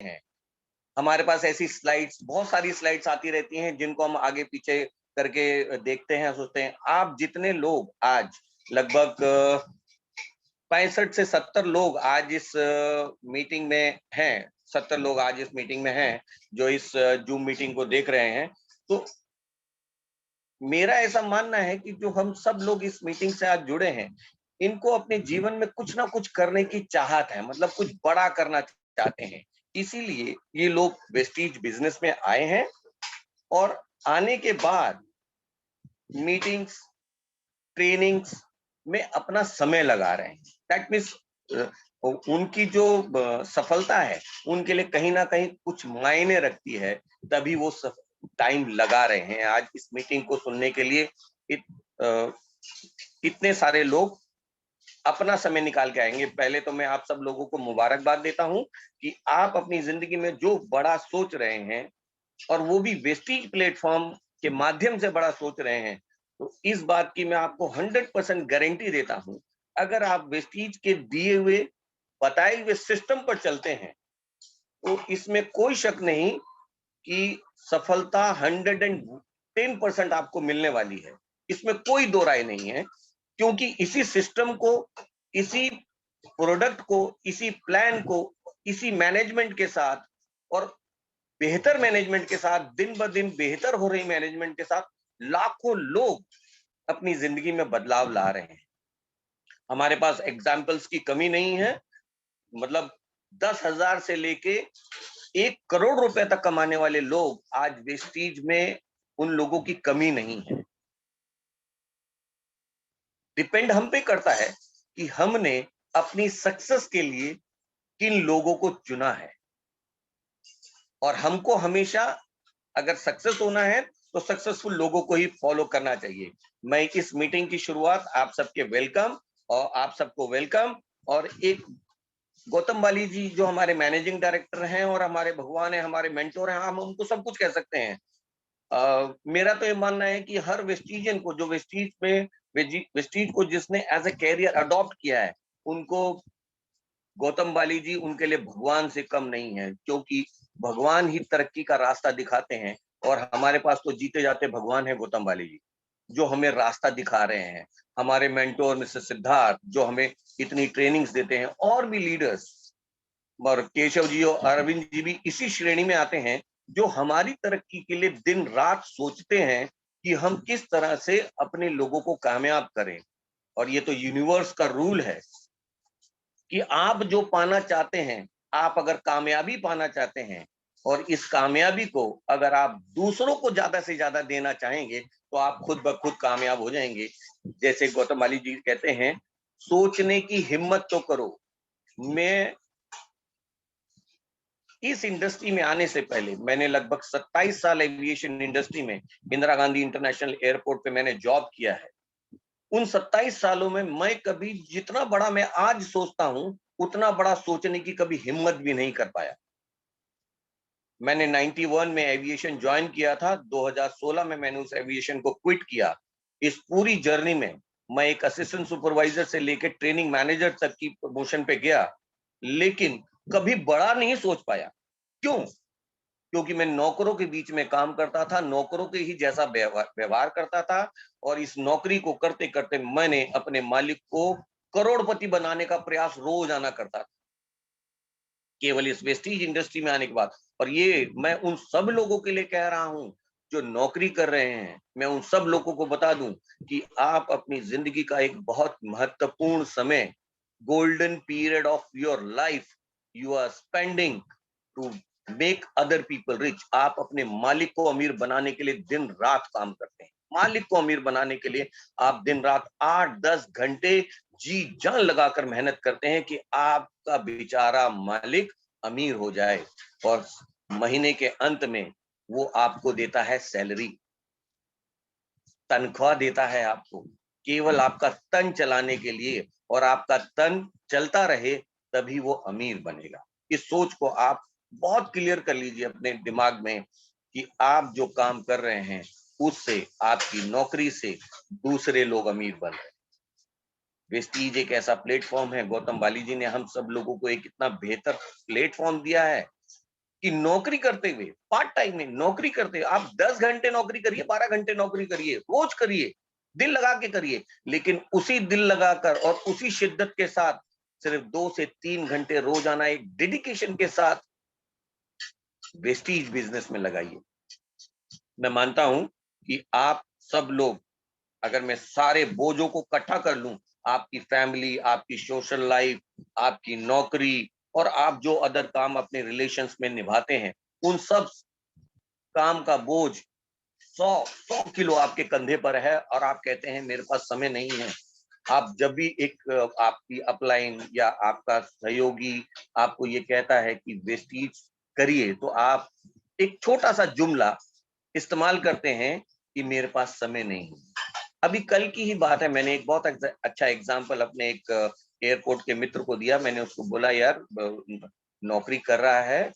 हैं। हमारे पास ऐसी स्लाइड्स, बहुत सारी स्लाइड्स आती रहती हैं जिनको हम आगे पीछे करके देखते हैं, सोचते हैं। आप जितने लोग आज लगभग 65 से 70 लोग आज इस मीटिंग में हैं, 70 लोग आज इस मीटिंग में हैं जो इस जूम मीटिंग को देख रहे हैं। तो मेरा ऐसा मानना है कि जो हम सब लोग इस मीटिंग से आज जुड़े हैं, इनको अपने जीवन में कुछ ना कुछ करने की चाहत है, मतलब कुछ बड़ा करना चाहते हैं। इसीलिए ये लोग वेस्टीज बिजनेस में आए हैं और आने के बाद मीटिंग्स, ट्रेनिंग्स में अपना समय लगा रहे हैं। दैट मीन्स उनकी जो सफलता है, उनके लिए कहीं ना कहीं कुछ मायने रखती है, तभी वो टाइम लगा रहे हैं आज इस मीटिंग को सुनने के लिए। अ, इतने सारे लोग अपना समय निकाल के आएंगे। पहले तो मैं आप सब लोगों को मुबारकबाद देता हूं कि आप अपनी जिंदगी में जो बड़ा सोच रहे हैं, और वो भी वेस्टीज प्लेटफॉर्म के माध्यम से बड़ा सोच रहे हैं, तो इस बात की मैं आपको 100% गारंटी देता हूं। अगर आप वेस्टीज के दिए हुए, बताए हुए सिस्टम पर चलते हैं, तो इसमें कोई शक नहीं कि सफलता 110% आपको मिलने वाली है। इसमें कोई दो राय नहीं है, क्योंकि इसी सिस्टम को, इसी प्रोडक्ट को, इसी प्लान को, इसी मैनेजमेंट के साथ, और बेहतर मैनेजमेंट के साथ, दिन ब दिन बेहतर हो रही मैनेजमेंट के साथ, लाखों लोग अपनी जिंदगी में बदलाव ला रहे हैं। हमारे पास एग्जाम्पल्स की कमी नहीं है। मतलब 10,000 से लेके 1 करोड़ रुपए तक कमाने वाले लोग आज वेस्टीज में, उन लोगों की कमी नहीं है। डिपेंड हम पे करता है कि हमने अपनी सक्सेस के लिए किन लोगों को चुना है। और हमको हमेशा, अगर सक्सेस होना है, तो सक्सेसफुल लोगों को ही फॉलो करना चाहिए। मैं इस मीटिंग की शुरुआत आप सबके वेलकम, और आप सबको वेलकम। और एक गौतम बाली जी जो हमारे मैनेजिंग डायरेक्टर हैं और हमारे भगवान हैं, हमारे मेंटोर हैं, हम उनको सब कुछ कह सकते हैं। मेरा तो ये मानना है कि हर वेस्टिजियन को, जो वेस्टीज में, वेस्टीज को जिसने एज ए कैरियर अडॉप्ट किया है, उनको गौतम बाली जी उनके लिए भगवान से कम नहीं है, क्योंकि भगवान ही तरक्की का रास्ता दिखाते हैं। और हमारे पास तो जीते जाते भगवान है गौतम बाली जी, जो हमें रास्ता दिखा रहे हैं। हमारे मेंटोर मिस्टर सिद्धार्थ, जो हमें इतनी ट्रेनिंग्स देते हैं, और भी लीडर्स, और केशव जी और अरविंद जी भी इसी श्रेणी में आते हैं, जो हमारी तरक्की के लिए दिन रात सोचते हैं कि हम किस तरह से अपने लोगों को कामयाब करें। और ये तो यूनिवर्स का रूल है कि आप जो पाना चाहते हैं, आप अगर कामयाबी पाना चाहते हैं, और इस कामयाबी को अगर आप दूसरों को ज्यादा से ज्यादा देना चाहेंगे, तो आप खुद ब खुद कामयाब हो जाएंगे। जैसे गौतम वाली जी कहते हैं, सोचने की हिम्मत तो करो। मैं इस इंडस्ट्री में आने से पहले मैंने लगभग 27 साल एविएशन इंडस्ट्री में, इंदिरा गांधी इंटरनेशनल एयरपोर्ट पे मैंने जॉब किया है। उन 27 सालों में मैं कभी, जितना बड़ा मैं आज सोचता हूं, उतना बड़ा सोचने की कभी हिम्मत भी नहीं कर पाया। मैंने 91 में एविएशन ज्वाइन किया था, 2016 में मैंने उस एविएशन को क्विट किया। इस पूरी जर्नी में मैं एक असिस्टेंट सुपरवाइजर से लेकर ट्रेनिंग मैनेजर तक की प्रमोशन पे गया, लेकिन कभी बड़ा नहीं सोच पाया। क्यों? क्योंकि मैं नौकरों के बीच में काम करता था, नौकरों के ही जैसा व्यवहार करता था, और इस नौकरी को करते करते मैंने अपने मालिक को करोड़पति बनाने का प्रयास रोजाना करता था, केवल इस वेस्टीज इंडस्ट्री में आने के बाद। और ये मैं उन सब लोगों के लिए कह रहा हूं जो नौकरी कर रहे हैं। मैं उन सब लोगों को बता दूं कि आप अपनी जिंदगी का एक बहुत महत्वपूर्ण समय, golden period of your life, you are spending to make other people rich. आप अपने मालिक को अमीर बनाने के लिए दिन रात काम करते हैं। मालिक को अमीर बनाने के लिए आप दिन रात 8-10 घंटे जी जान लगाकर मेहनत करते हैं कि आपका बेचारा मालिक अमीर हो जाए, और महीने के अंत में वो आपको देता है सैलरी, तनख्वाह देता है आपको, केवल आपका तन चलाने के लिए। और आपका तन चलता रहे, तभी वो अमीर बनेगा। इस सोच को आप बहुत क्लियर कर लीजिए अपने दिमाग में कि आप जो काम कर रहे हैं, उससे, आपकी नौकरी से दूसरे लोग अमीर बन रहे हैं। वेस्टीज एक ऐसा प्लेटफॉर्म है, गौतम बाली जी ने हम सब लोगों को एक इतना बेहतर प्लेटफॉर्म दिया है, कि नौकरी करते हुए, पार्ट टाइम में नौकरी करते हुए आप 10 घंटे नौकरी करिए, 12 घंटे नौकरी करिए, रोज करिए, दिल लगा के करिए, लेकिन उसी दिल लगाकर और उसी शिद्दत के साथ सिर्फ 2 से 3 घंटे रोजाना एक डेडिकेशन के साथ वेस्टीज बिजनेस में लगाइए। मैं मानता हूं कि आप सब लोग, अगर मैं सारे बोझों को इकट्ठा कर लूं, आपकी फैमिली, आपकी सोशल लाइफ, आपकी नौकरी और आप जो अदर काम अपने रिलेशंस में निभाते हैं, उन सब काम का बोझ 100 किलो आपके कंधे पर है और आप कहते हैं मेरे पास समय नहीं है। आप जब भी एक आपकी अपलाइन या आपका सहयोगी आपको ये कहता है कि वेस्टीज करिए, तो आप एक छोटा सा जुमला इस्तेमाल करते हैं कि मेरे पास समय नहीं है। अभी कल की ही बात है, मैंने एक बहुत अच्छा एग्जाम्पल अपने एक एयरपोर्ट के मित्र को दिया। मैंने उसको बोला यार नौकरी कर रहा है,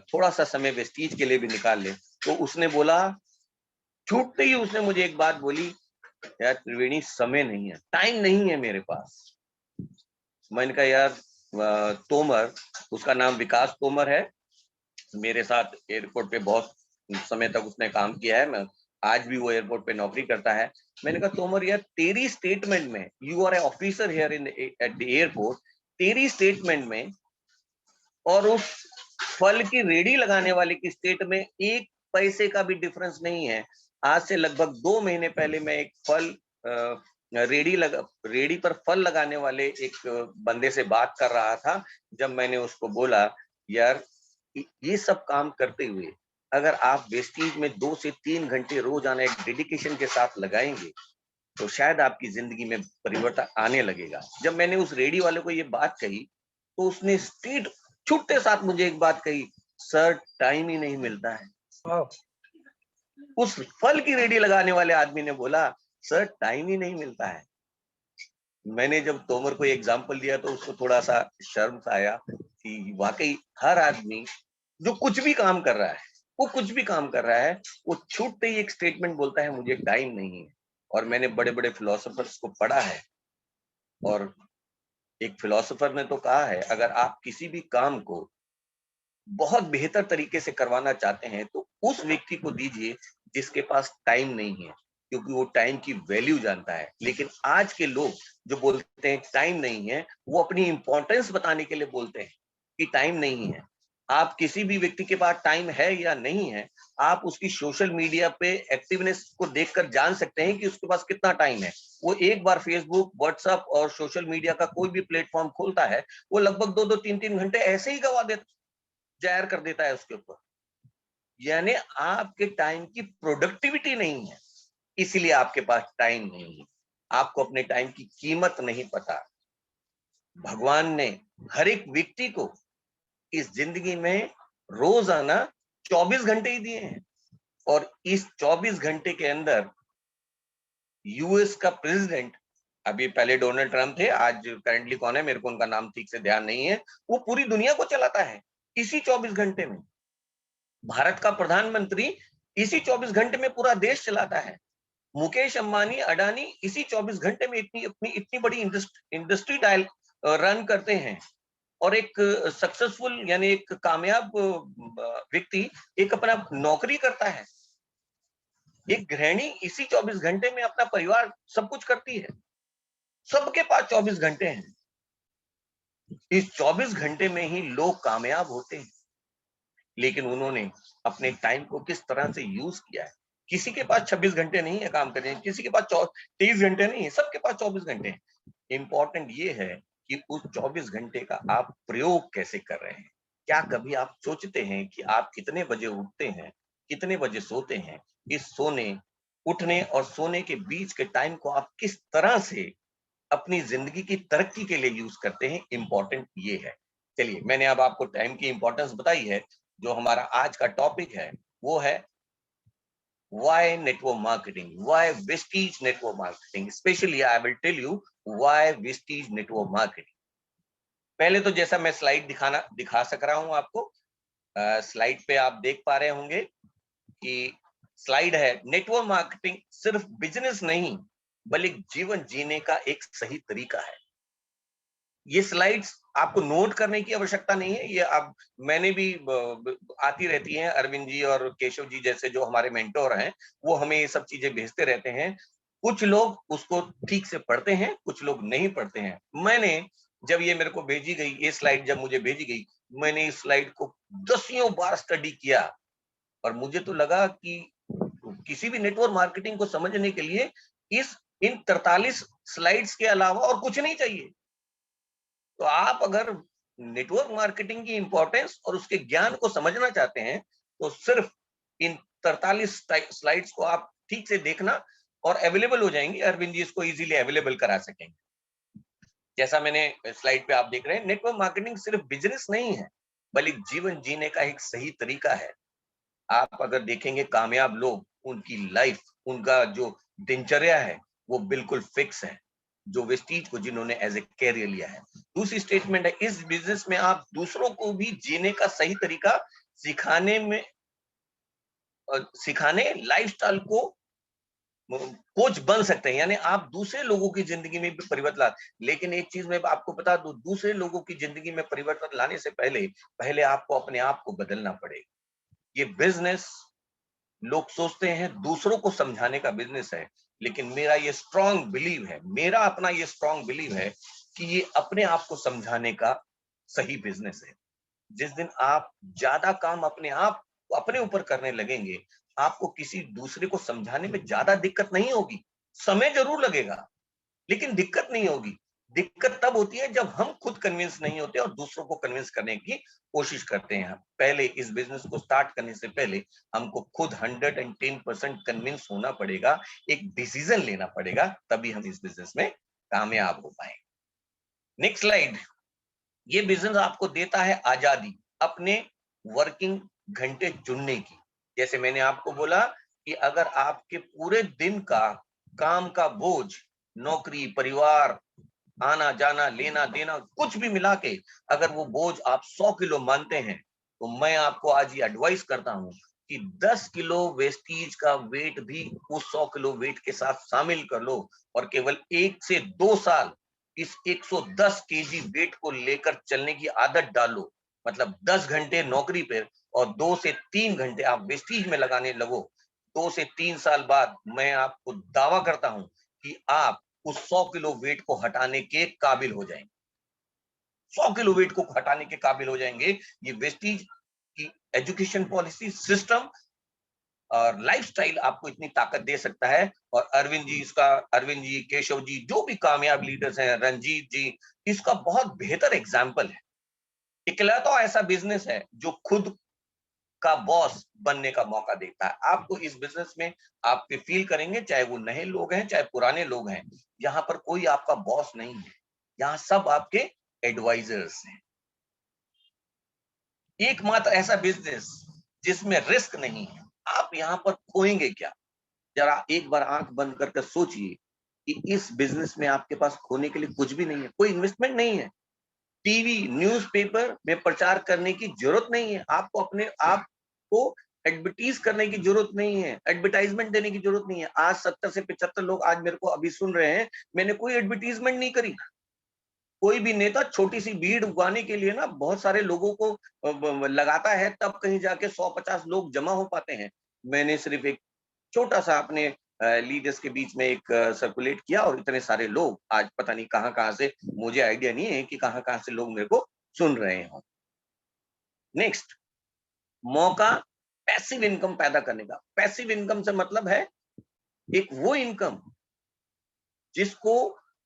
थोड़ा सा समय वेस्टीज के लिए भी निकाल ले। तो उसने बोला, छूटते ही उसने मुझे एक बात बोली, यार त्रिवेणी समय नहीं है, टाइम नहीं है मेरे पास। मैंने कहा यार तोमर, उसका नाम विकास तोमर है, मेरे साथ एयरपोर्ट पे बहुत समय तक उसने काम किया है, मैं आज भी वो एयरपोर्ट पे नौकरी करता है। मैंने कहा तोमर यार, तेरी स्टेटमेंट में, you are a officer here in at the airport, तेरी स्टेटमेंट में और उस फल की रेडी लगाने वाले की स्टेट में एक पैसे का भी डिफरेंस नहीं है। आज से लगभग 2 महीने पहले मैं एक फल रेडी पर फल लगाने वाले एक बंदे से बात कर रहा था। जब मैंने उसको बोला यार ये सब काम करते हुए अगर आप वेस्टीज में 2 से 3 घंटे रोजाना एक डेडिकेशन के साथ लगाएंगे, तो शायद आपकी जिंदगी में परिवर्तन आने लगेगा। जब मैंने उस रेडी वाले को ये बात कही, तो उसने स्ट्रीट छुट्टे साथ मुझे एक बात कही, सर टाइम ही नहीं मिलता है। उस फल की रेडी लगाने वाले आदमी ने बोला, सर टाइम ही नहीं मिलता है। मैंने जब तोमर को एग्जाम्पल दिया तो उसको थोड़ा सा शर्म आया कि वाकई हर आदमी जो कुछ भी काम कर रहा है, वो कुछ भी काम कर रहा है, वो छूटते ही एक स्टेटमेंट बोलता है मुझे टाइम नहीं है। और मैंने बड़े बड़े फिलोसोफर्स को पढ़ा है, और एक फिलोसोफर ने तो कहा है, अगर आप किसी भी काम को बहुत बेहतर तरीके से करवाना चाहते हैं, तो उस व्यक्ति को दीजिए जिसके पास टाइम नहीं है, क्योंकि वो टाइम की वैल्यू जानता है। लेकिन आज के लोग जो बोलते हैं टाइम नहीं है, वो अपनी इंपॉर्टेंस बताने के लिए बोलते हैं कि टाइम नहीं है। आप किसी भी व्यक्ति के पास टाइम है या नहीं है, आप उसकी सोशल मीडिया पे एक्टिवनेस को देखकर जान सकते हैं कि उसके पास कितना टाइम है। वो एक बार फेसबुक, व्हाट्सएप और सोशल मीडिया का कोई भी प्लेटफॉर्म खोलता है, वो लगभग 2-2 3-3 घंटे ऐसे ही गवा देता, जाहिर कर देता है उसके ऊपर। यानी आपके टाइम की प्रोडक्टिविटी नहीं है, इसलिए आपके पास टाइम नहीं है। आपको अपने टाइम की कीमत नहीं पता। भगवान ने हर एक व्यक्ति को इस जिंदगी में रोजाना 24 घंटे ही दिए हैं, और इस 24 घंटे के अंदर यूएस का प्रेसिडेंट, अभी पहले डोनाल्ड ट्रंप थे, आज करंटली कौन है मेरे को उनका नाम ठीक से ध्यान नहीं है, वो पूरी दुनिया को चलाता है इसी 24 घंटे में। भारत का प्रधानमंत्री इसी 24 घंटे में पूरा देश चलाता है। मुकेश अंबानी, अडानी इसी 24 घंटे में इतनी बड़ी इंडस्ट्री डायल रन करते हैं। और एक सक्सेसफुल यानी एक कामयाब व्यक्ति एक अपना नौकरी करता है। एक गृहिणी इसी 24 घंटे में अपना परिवार सब कुछ करती है। सबके पास 24 घंटे हैं। इस 24 घंटे में ही लोग कामयाब होते हैं, लेकिन उन्होंने अपने टाइम को किस तरह से यूज किया है। किसी के पास 26 घंटे नहीं है काम करने, किसी के पास 30 घंटे नहीं है, सबके पास 24 घंटे हैं। इंपॉर्टेंट ये है कि उस 24 घंटे का आप प्रयोग कैसे कर रहे हैं। क्या कभी आप सोचते हैं कि आप कितने बजे उठते हैं, कितने बजे सोते हैं? इस सोने, उठने और सोने के बीच के टाइम को आप किस तरह से अपनी जिंदगी की तरक्की के लिए यूज करते हैं, इंपॉर्टेंट ये है। चलिए, मैंने अब आपको टाइम की इंपॉर्टेंस बताई है। जो हमारा आज का टॉपिक है वो है why network marketing, why Vestige network marketing, especially I will tell you why Vestige network marketing। पहले तो जैसा मैं स्लाइड दिखा सक रहा हूं आपको, स्लाइड पे आप देख पा रहे होंगे कि स्लाइड है, नेटवर्क मार्केटिंग सिर्फ बिजनेस नहीं बल्कि जीवन जीने का एक सही तरीका है। ये स्लाइड्स आपको नोट करने की आवश्यकता नहीं है, ये अब मैंने भी आती रहती हैं, अरविंद जी और केशव जी जैसे जो हमारे मेंटोर हैं, वो हमें ये सब चीजें भेजते रहते हैं। कुछ लोग उसको ठीक से पढ़ते हैं, कुछ लोग नहीं पढ़ते हैं। मैंने जब ये मेरे को भेजी गई, ये स्लाइड जब मुझे भेजी गई, मैंने इस स्लाइड को दसियों बार स्टडी किया और मुझे तो लगा कि किसी भी नेटवर्क मार्केटिंग को समझने के लिए इस इन 43 स्लाइड्स के अलावा और कुछ नहीं चाहिए। तो आप अगर नेटवर्क मार्केटिंग की इंपॉर्टेंस और उसके ज्ञान को समझना चाहते हैं, तो सिर्फ इन 43 स्लाइड्स को आप ठीक से देखना और अवेलेबल हो जाएंगी। अरविंद जी इसको इजीली अवेलेबल करा सकेंगे। जैसा मैंने स्लाइड पे आप देख रहे हैं, नेटवर्क मार्केटिंग सिर्फ बिजनेस नहीं है, बल्कि जीवन जीने का एक सही तरीका है। आप अगर देखेंगे कामयाब लोग, उनकी लाइफ, उनका जो दिनचर्या है, वो बिल्कुल फिक्स है, जो वेस्टीज को जिन्होंने एज ए कैरियर लिया है। दूसरी स्टेटमेंट है, इस बिजनेस में आप दूसरों को भी जीने का सही तरीका सिखाने में सिखाने लाइफस्टाइल को कोच बन सकते हैं, यानी आप दूसरे लोगों की जिंदगी में भी परिवर्तन ला। लेकिन एक चीज मैं आपको बता दूं, दूसरे लोगों की जिंदगी में परिवर्तन लाने से पहले पहले आपको अपने आप को बदलना पड़ेगा। ये बिजनेस, लोग सोचते हैं दूसरों को समझाने का बिजनेस है, लेकिन मेरा ये स्ट्रांग बिलीव है, मेरा अपना ये स्ट्रांग बिलीव है कि ये अपने आप को समझाने का सही बिजनेस है। जिस दिन आप ज्यादा काम अपने आप अपने ऊपर करने लगेंगे, आपको किसी दूसरे को समझाने में ज्यादा दिक्कत नहीं होगी। समय जरूर लगेगा, लेकिन दिक्कत नहीं होगी। दिक्कत तब होती है जब हम खुद कन्विंस नहीं होते और दूसरों को कन्विंस करने की कोशिश करते हैं। पहले इस बिजनेस को स्टार्ट करने से पहले हमको खुद 110% कन्विंस होना पड़ेगा, एक डिसीजन लेना पड़ेगा, तभी हम इस बिजनेस में कामयाब हो पाएंगे। Next slide. ये बिजनेस आपको देता है आजादी अपने वर्किंग घंटे चुनने की। जैसे मैंने आपको बोला कि अगर आपके पूरे दिन का काम का बोझ, नौकरी, परिवार, आना जाना, लेना देना, कुछ भी मिला के अगर वो बोझ आप 100 किलो मानते हैं, तो मैं आपको आज ये एडवाइस करता हूं कि 10 किलो वेस्टीज का वेट भी उस 100 किलो वेट के साथ शामिल कर लो और केवल 1 से 2 साल इस 110 केजी वेट को लेकर चलने की आदत डालो। मतलब 10 घंटे नौकरी पे और 2 से 3 घंटे आप वेस्टीज में लगाने लगो। 2 से 3 साल बाद मैं आपको दावा करता हूं कि आप उस 100 किलो वेट को हटाने के काबिल हो जाएंगे। 100 किलो वेट को हटाने के काबिल हो जाएंगे। ये वेस्टीज की एजुकेशन पॉलिसी, सिस्टम और लाइफस्टाइल आपको इतनी ताकत दे सकता है। और अरविंद जी, केशव जी, जो भी कामयाब लीडर्स हैं, रंजीत जी, इसका बहुत बेहतर एग्जाम्पल है। इकलौता ऐसा बिजनेस है जो खुद का बॉस बनने का मौका देता है आपको। इस बिजनेस में आप फील करेंगे, चाहे वो नए लोग हैं चाहे पुराने लोग हैं, यहाँ पर कोई आपका बॉस नहीं है, यहाँ सब आपके एडवाइजर्स हैं। एकमात्र ऐसा बिजनेस जिसमें रिस्क नहीं है। आप यहाँ पर खोएंगे क्या? जरा एक बार आंख बंद करके सोचिए कि इस बिजनेस में आपके पास खोने के लिए कुछ भी नहीं है, कोई इन्वेस्टमेंट नहीं है, टीवी न्यूज़पेपर में प्रचार करने की जरूरत नहीं है, आपको अपने आप को एडवर्टीज करने की जरूरत नहीं है, एडवर्टाइजमेंट देने की जरूरत नहीं है। आज 70 से 75 लोग आज मेरे को अभी सुन रहे हैं, मैंने कोई एडवर्टीजमेंट नहीं करी। कोई भी नेता छोटी सी भीड़ उगाने के लिए ना बहुत सारे लोगों को लगाता है, तब कहीं जाके 100-50 लोग जमा हो पाते हैं। मैंने सिर्फ एक छोटा सा अपने लीडर्स के बीच में एक सर्कुलेट किया और इतने सारे लोग आज पता नहीं कहां कहां से, मुझे आइडिया नहीं है कि कहां कहां से लोग मेरे को सुन रहे हो। नेक्स्ट, मौका पैसिव इनकम पैदा करने का। पैसिव इनकम से मतलब है एक वो इनकम जिसको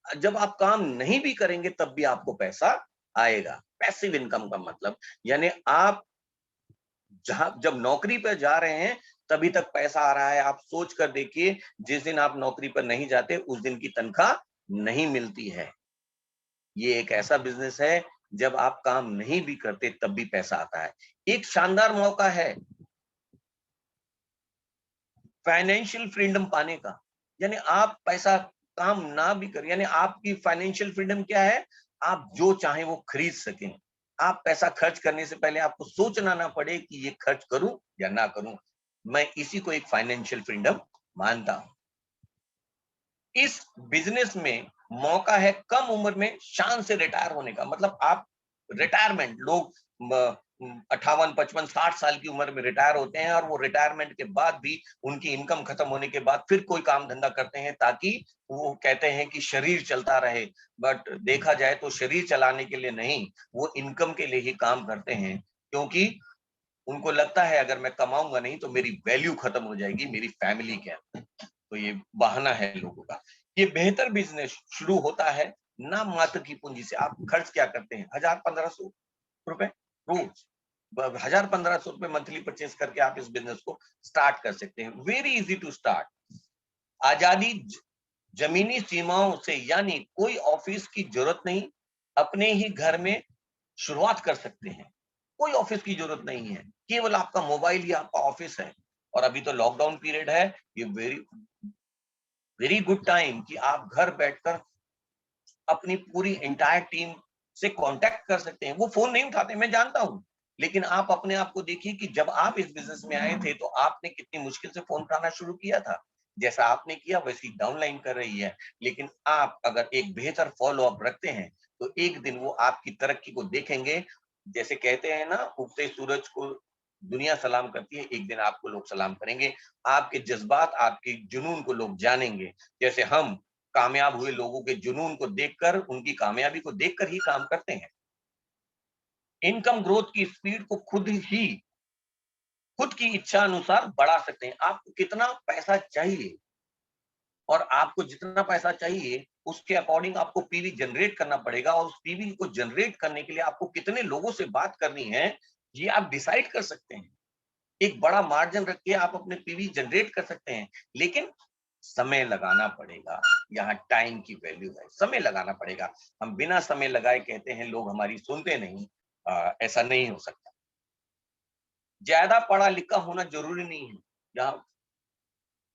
जब आप काम नहीं भी करेंगे तब भी आपको पैसा आएगा। पैसिव इनकम का मतलब यानी आप जहां जब नौकरी पर जा रहे हैं तभी तक पैसा आ रहा है। आप सोच कर देखिए, जिस दिन आप नौकरी पर नहीं जाते उस दिन की तनख्वाह नहीं मिलती है। ये एक ऐसा बिजनेस है जब आप काम नहीं भी करते तब भी पैसा आता है। एक शानदार मौका है फाइनेंशियल फ्रीडम पाने का। यानी आप पैसा काम ना भी करें, यानी आपकी फाइनेंशियल फ्रीडम क्या है? आप जो चाहें वो खरीद सकें। आप पैसा खर्च करने से पहले आपको सोचना ना पड़े कि ये खर्च करूं या ना करूं। मैं इसी को एक फाइनेंशियल फ्रीडम मानता हूं। इस बिजनेस में मौका है कम उम्र में शान से रिटायर होने का। मतलब आप रिटायरमेंट, लोग 58, 55, 60 साल की उम्र में रिटायर होते हैं और वो रिटायरमेंट के बाद भी उनकी इनकम खत्म होने के बाद फिर कोई काम धंधा करते हैं, ताकि वो कहते हैं कि शरीर चलता रहे। बट देखा जाए तो शरीर चलाने के लिए नहीं, वो इनकम के लिए ही काम करते हैं, क्योंकि उनको लगता है अगर मैं कमाऊंगा नहीं तो मेरी वैल्यू खत्म हो जाएगी मेरी फैमिली के अंदर। तो ये बहाना है लोगों का। ये बेहतर बिजनेस शुरू होता है नाम मात्र की पूंजी से। आप खर्च क्या करते हैं? 1000-1500 रुपए रोज। 1000-1500 रुपए मंथली परचेस करके आप इस बिजनेस को स्टार्ट कर सकते हैं। Very easy to start. आजादी जमीनी सीमाओं से, यानी कोई ऑफिस की जरूरत नहीं, अपने ही घर में शुरुआत कर सकते हैं। कोई ऑफिस की जरूरत नहीं है, केवल आपका मोबाइल ही आपका ऑफिस है। और अभी तो लॉकडाउन पीरियड है, ये वेरी वेरी गुड टाइम कि आप घर बैठकर अपनी पूरी एंटायर टीम से कांटेक्ट कर सकते हैं। वो फोन नहीं उठाते, मैं जानता हूं, लेकिन आप अपने आप को देखिए कि जब आप इस बिजनेस में आए थे तो आपने कितनी मुश्किल से फोन उठाना शुरू किया था। जैसा आपने किया वैसी डाउनलाइन कर रही है। लेकिन आप अगर एक बेहतर फॉलो अप रखते हैं तो एक दिन वो आपकी तरक्की को देखेंगे। जैसे कहते हैं ना, उगते सूरज को दुनिया सलाम करती है, एक दिन आपको लोग सलाम करेंगे। आपके जज्बात, आपके जुनून को लोग जानेंगे। जैसे हम कामयाब हुए लोगों के जुनून को देखकर, उनकी कामयाबी को देखकर ही काम करते हैं। इनकम ग्रोथ की स्पीड को खुद की इच्छा अनुसार बढ़ा सकते हैं। आपको कितना पैसा चाहिए और आपको जितना पैसा चाहिए उसके अकॉर्डिंग आपको पीवी जनरेट करना पड़ेगा, और उस पीवी को जनरेट करने के लिए आपको कितने लोगों से बात करनी है, ये आप डिसाइड कर सकते हैं। एक बड़ा मार्जिन रख के आप अपने पीवी जनरेट कर सकते हैं, लेकिन समय लगाना पड़ेगा। यहाँ टाइम की वैल्यू है, समय लगाना पड़ेगा। हम बिना समय लगाए कहते हैं, लोग हमारी सुनते नहीं। ऐसा नहीं हो सकता। ज्यादा पढ़ा लिखा होना जरूरी नहीं है। यहाँ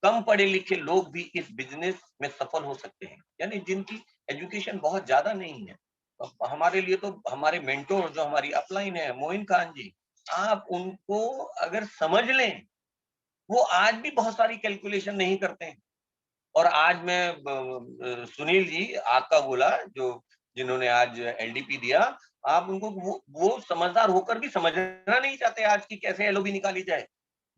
कम पढ़े लिखे लोग भी इस बिजनेस में सफल हो सकते हैं, यानी जिनकी एजुकेशन बहुत ज्यादा नहीं है। तो हमारे लिए तो हमारे मेंटोर जो हमारी अपलाइन है, मोइन खान जी, आप उनको अगर समझ लें, वो आज भी बहुत सारी कैलकुलेशन नहीं करते हैं। और आज मैं सुनील जी आपका बोला, जो जिन्होंने आज एलडीपी दिया, आप उनको वो समझदार होकर भी समझना नहीं चाहते आज की कैसे एलओबी निकाली जाए।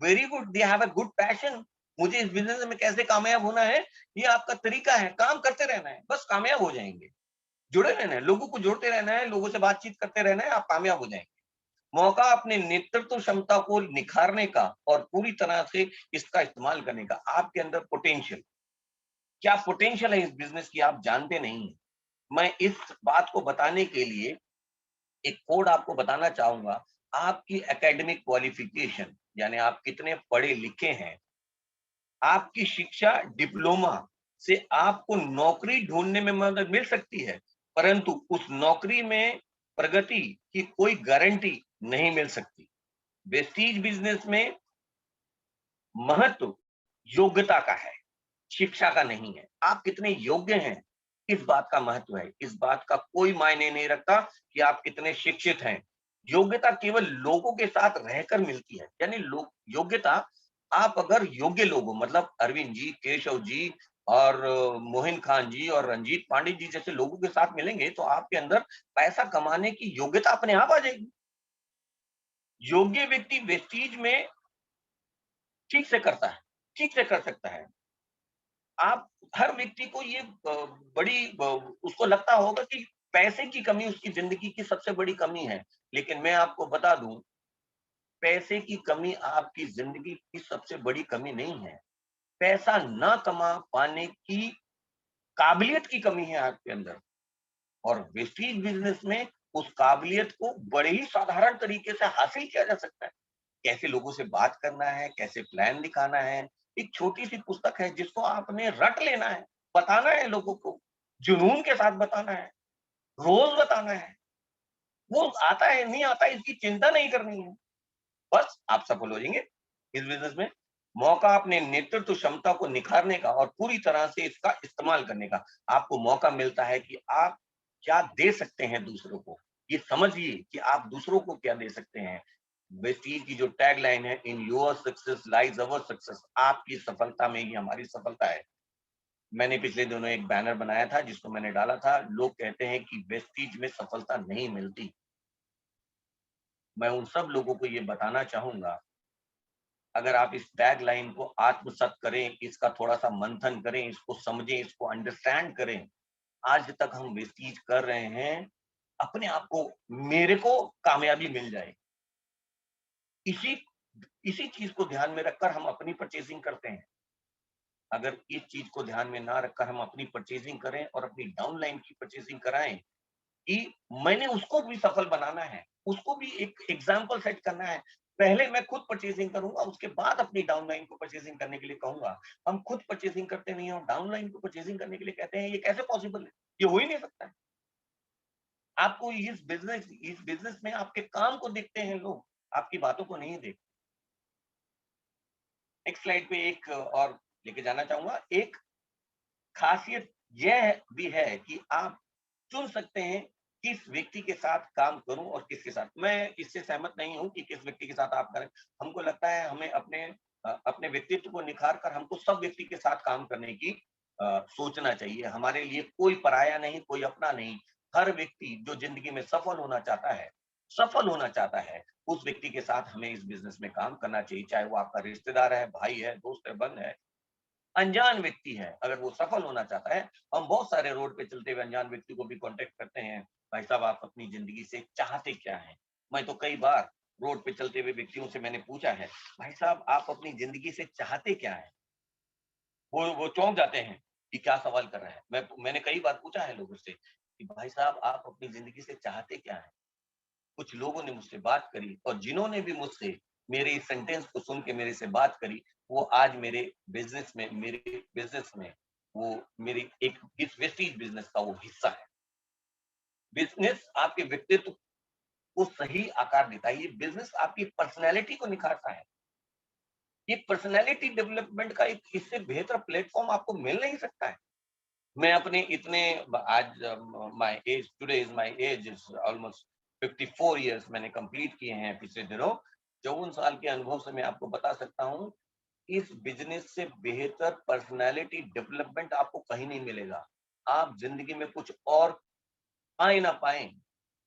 Very good, they have a good passion. मुझे इस बिजनेस में कैसे कामयाब होना है, ये आपका तरीका है। काम करते रहना है, बस कामयाब हो जाएंगे। जुड़े रहना है, लोगों को जोड़ते रहना है, लोगों से बातचीत करते रहना है, आप कामयाब हो जाएंगे। मौका अपने नेतृत्व क्षमता को निखारने का और पूरी तरह से इसका इस्तेमाल करने का। आपके अंदर पोटेंशियल, क्या पोटेंशियल है इस बिजनेस की, आप जानते नहीं हैं। मैं इस बात को बताने के लिए एक कोड आपको बताना चाहूंगा। आपकी एकेडमिक क्वालिफिकेशन, यानी आप कितने पढ़े लिखे हैं, आपकी शिक्षा डिप्लोमा से आपको नौकरी ढूंढने में मदद मिल सकती है, परंतु उस नौकरी में प्रगति की कोई गारंटी नहीं मिल सकती। वेस्टीज बिजनेस में महत्व योग्यता का है, शिक्षा का नहीं है। आप कितने योग्य हैं, इस बात का महत्व है। इस बात का कोई मायने नहीं रखता कि आप कितने शिक्षित हैं। योग्यता केवल लोगों के साथ रहकर मिलती है। यानी लोग योग्यता, आप अगर योग्य लोगों, मतलब अरविंद जी, केशव जी और मोहिन खान जी और रंजीत पांडे जी जैसे लोगों के साथ मिलेंगे तो आपके अंदर पैसा कमाने की योग्यता अपने आप आ जाएगी। योग्य व्यक्ति वेस्टीज में ठीक से करता है, ठीक से कर सकता है। आप हर व्यक्ति को ये बड़ी उसको लगता होगा कि पैसे की कमी उसकी जिंदगी की सबसे बड़ी कमी है। लेकिन मैं आपको बता दूं, पैसे की कमी आपकी जिंदगी की सबसे बड़ी कमी नहीं है। पैसा ना कमा पाने की काबिलियत की कमी है आपके अंदर। और वेस्टीज बिजनेस में उस काबिलियत को बड़े ही साधारण तरीके से हासिल किया जा सकता है। कैसे लोगों से बात करना है, कैसे प्लान दिखाना है। एक छोटी सी पुस्तक है जिसको आपने रट लेना है, बताना है लोगों को, जुनून के साथ बताना है, रोज बताना है। वो आता है नहीं आता है इसकी चिंता नहीं करनी है, बस आप सफल हो जाएंगे इस बिजनेस में। मौका अपने नेतृत्व क्षमता को निखारने का और पूरी तरह से इसका इस्तेमाल करने का। आपको मौका मिलता है कि आप क्या दे सकते हैं दूसरों को। ये समझिए कि आप दूसरों को क्या दे सकते हैं। वेस्टीज की जो टैग लाइन है, in your success lies our success, आपकी सफलता में ही हमारी सफलता है। मैंने पिछले दिनों एक बैनर बनाया था जिसको मैंने डाला था, लोग कहते हैं कि वेस्टीज में सफलता नहीं मिलती। मैं उन सब लोगों को ये बताना चाहूँगा, अगर आप इस टैगलाइन को आत्मसात करें, इसका थोड़ा-सा मंथन करें, इसको समझें, इसको अंडरस्टैंड करें। आज तक हम वेस्टीज कर रहे हैं, अपने आप को मेरे को कामयाबी मिल जाए। इसी इसी चीज़ को ध्यान में रखकर हम अपनी परचेज़िंग करते हैं। अगर इस चीज़ को ध्यान में ना रखकर हम अपनी परचेज़िंग करें और अपनी डाउनलाइन की परचेज़िंग कराएँ कि मैंने उसको भी सफल बनाना है, उसको भी एक एग्ज़ाम्पल सेट करना है। पहले मैं खुद परचेज़िंग करूँगा, उसके बाद अपनी डाउनलाइन को परचेज़िंग करने के लिए कहूँगा। हम खुद परचेज़िंग करते नहीं हैं और डाउनलाइन को परचेज़िंग करने के लिए कहते हैं, ये कैसे पॉसिबल है? ये हो ही नहीं सकता है। आपको इस बिज़नेस में आपके काम को देखते हैं लोग, आपकी बातों को नहीं देखते। नेक्स्ट स्लाइड पे एक और लेके जाना चाहूँगा। एक खासियत यह भी है कि आप चुन सकते हैं किस व्यक्ति के साथ काम करूं और किसके साथ। मैं इससे सहमत नहीं हूं कि किस व्यक्ति के साथ आप करें। हमको लगता है हमें अपने व्यक्तित्व को निखार कर हमको सब व्यक्ति के साथ काम करने की सोचना चाहिए। हमारे लिए कोई पराया नहीं, कोई अपना नहीं। हर व्यक्ति जो जिंदगी में सफल होना चाहता है, उस व्यक्ति के साथ हमें इस बिजनेस में काम करना चाहिए, चाहे वो आपका रिश्तेदार है, भाई है, दोस्त है, बंद है, अनजान व्यक्ति है। अगर वो सफल होना चाहता है, हम बहुत सारे रोड पे चलते हुए अनजान व्यक्ति को भी कांटेक्ट करते हैं, भाई साहब आप अपनी जिंदगी से चाहते क्या हैं? मैं तो कई बार रोड पे चलते हुए व्यक्तियों से मैंने पूछा है, भाई साहब आप अपनी जिंदगी से चाहते क्या हैं? वो चौंक जाते हैं कि क्या सवाल कर रहा है। मैंने कई बार पूछा है लोगों से कि भाई साहब आप अपनी जिंदगी से चाहते क्या हैं? कुछ लोगों ने मुझसे बात करी और जिन्होंने भी मुझसे मेरे इस सेंटेंस को सुन के मेरे से बात करी, वो आज मेरे बिज़नेस में वो मेरी एक इस वेस्टीज बिज़नेस का वो हिस्सा है। बिज़नेस आपके व्यक्तित्व को सही आकार देता है, ये बिज़नेस आपकी पर्सनैलिटी को निखारता है। ये पर्सनैलिटी डेवलपमेंट का एक इससे बेहतर प्लेटफ़ॉर्म आपको मिल नहीं सकता है। मैं अपने इतने आज my age today is my age is almost 54 years मैंने कंप्लीट किए हैं पिछले दिनों। 54 साल के अनुभव से मैं आपको बता सकता हूँ, इस बिजनेस से बेहतर पर्सनालिटी डेवलपमेंट आपको कहीं नहीं मिलेगा। आप जिंदगी में कुछ और पाए ना पाए,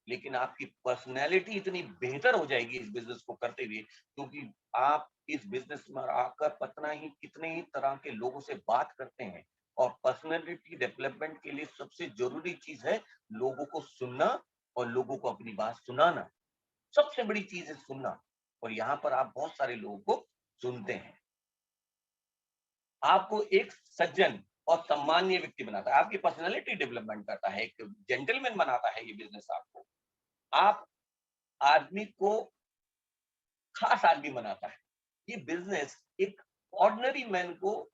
लेकिन आपकी पर्सनैलिटी इतनी बेहतर हो जाएगी इस बिज़नेस को करते हुए, क्योंकि आप इस बिज़नेस में आकर पता ही कितने ही तरह के लोगों से बात करते हैं। और पर्सनैलिटी डेवलपमेंट के लिए सबसे ज़रूरी चीज़ है लोगों को सुनना और लोगों को अपनी बात सुनाना। सबसे बड़ी चीज़ है सुनना, और यहाँ पर आप बहुत सारे लोगों को सुनते हैं। आपको एक सज्जन और सम्मानीय व्यक्ति बनाता है, आपकी पर्सनैलिटी डेवलपमेंट करता है, एक जेंटलमैन बनाता है ये बिज़नेस आपको। आप आदमी को खास आदमी बनाता है। ये बिज़नेस एक ऑर्डिनरी मैन को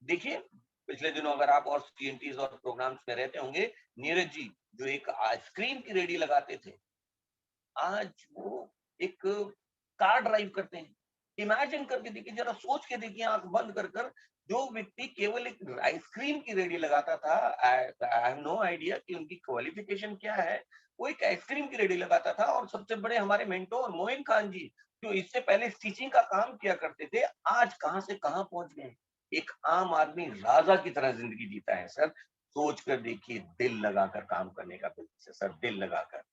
देखिए, पिछले दिनों अगर आप और सीएनटीज़ और प्रोग्राम्स में रहते होंगे, नीरज जी जो एक आइसक्रीम की रेडी लगाते थे, आज वो एक कार ड्राइव करते हैं। इमेजिन करके देखिए, जरा सोच के देखिए आँख बंद कर कर, जो व्यक्ति केवल एक आइसक्रीम की रेडी लगाता था, आई हैव नो आइडिया कि उनकी क्वालिफिकेशन क्या है। वो एक आइसक्रीम की रेडी लगाता था, और सबसे बड़े हमारे मेंटोर मोइन खान जी, जो इससे पहले स्टिचिंग का काम किया करते थे, आज कहाँ से कहाँ पहुँच गए। एक आम आदमी राजा की तरह ज़िंदगी जीता है सर। सोच कर देखिए, दिल लगाकर काम करने का बिज़नेस है सर, दिल लगाकर।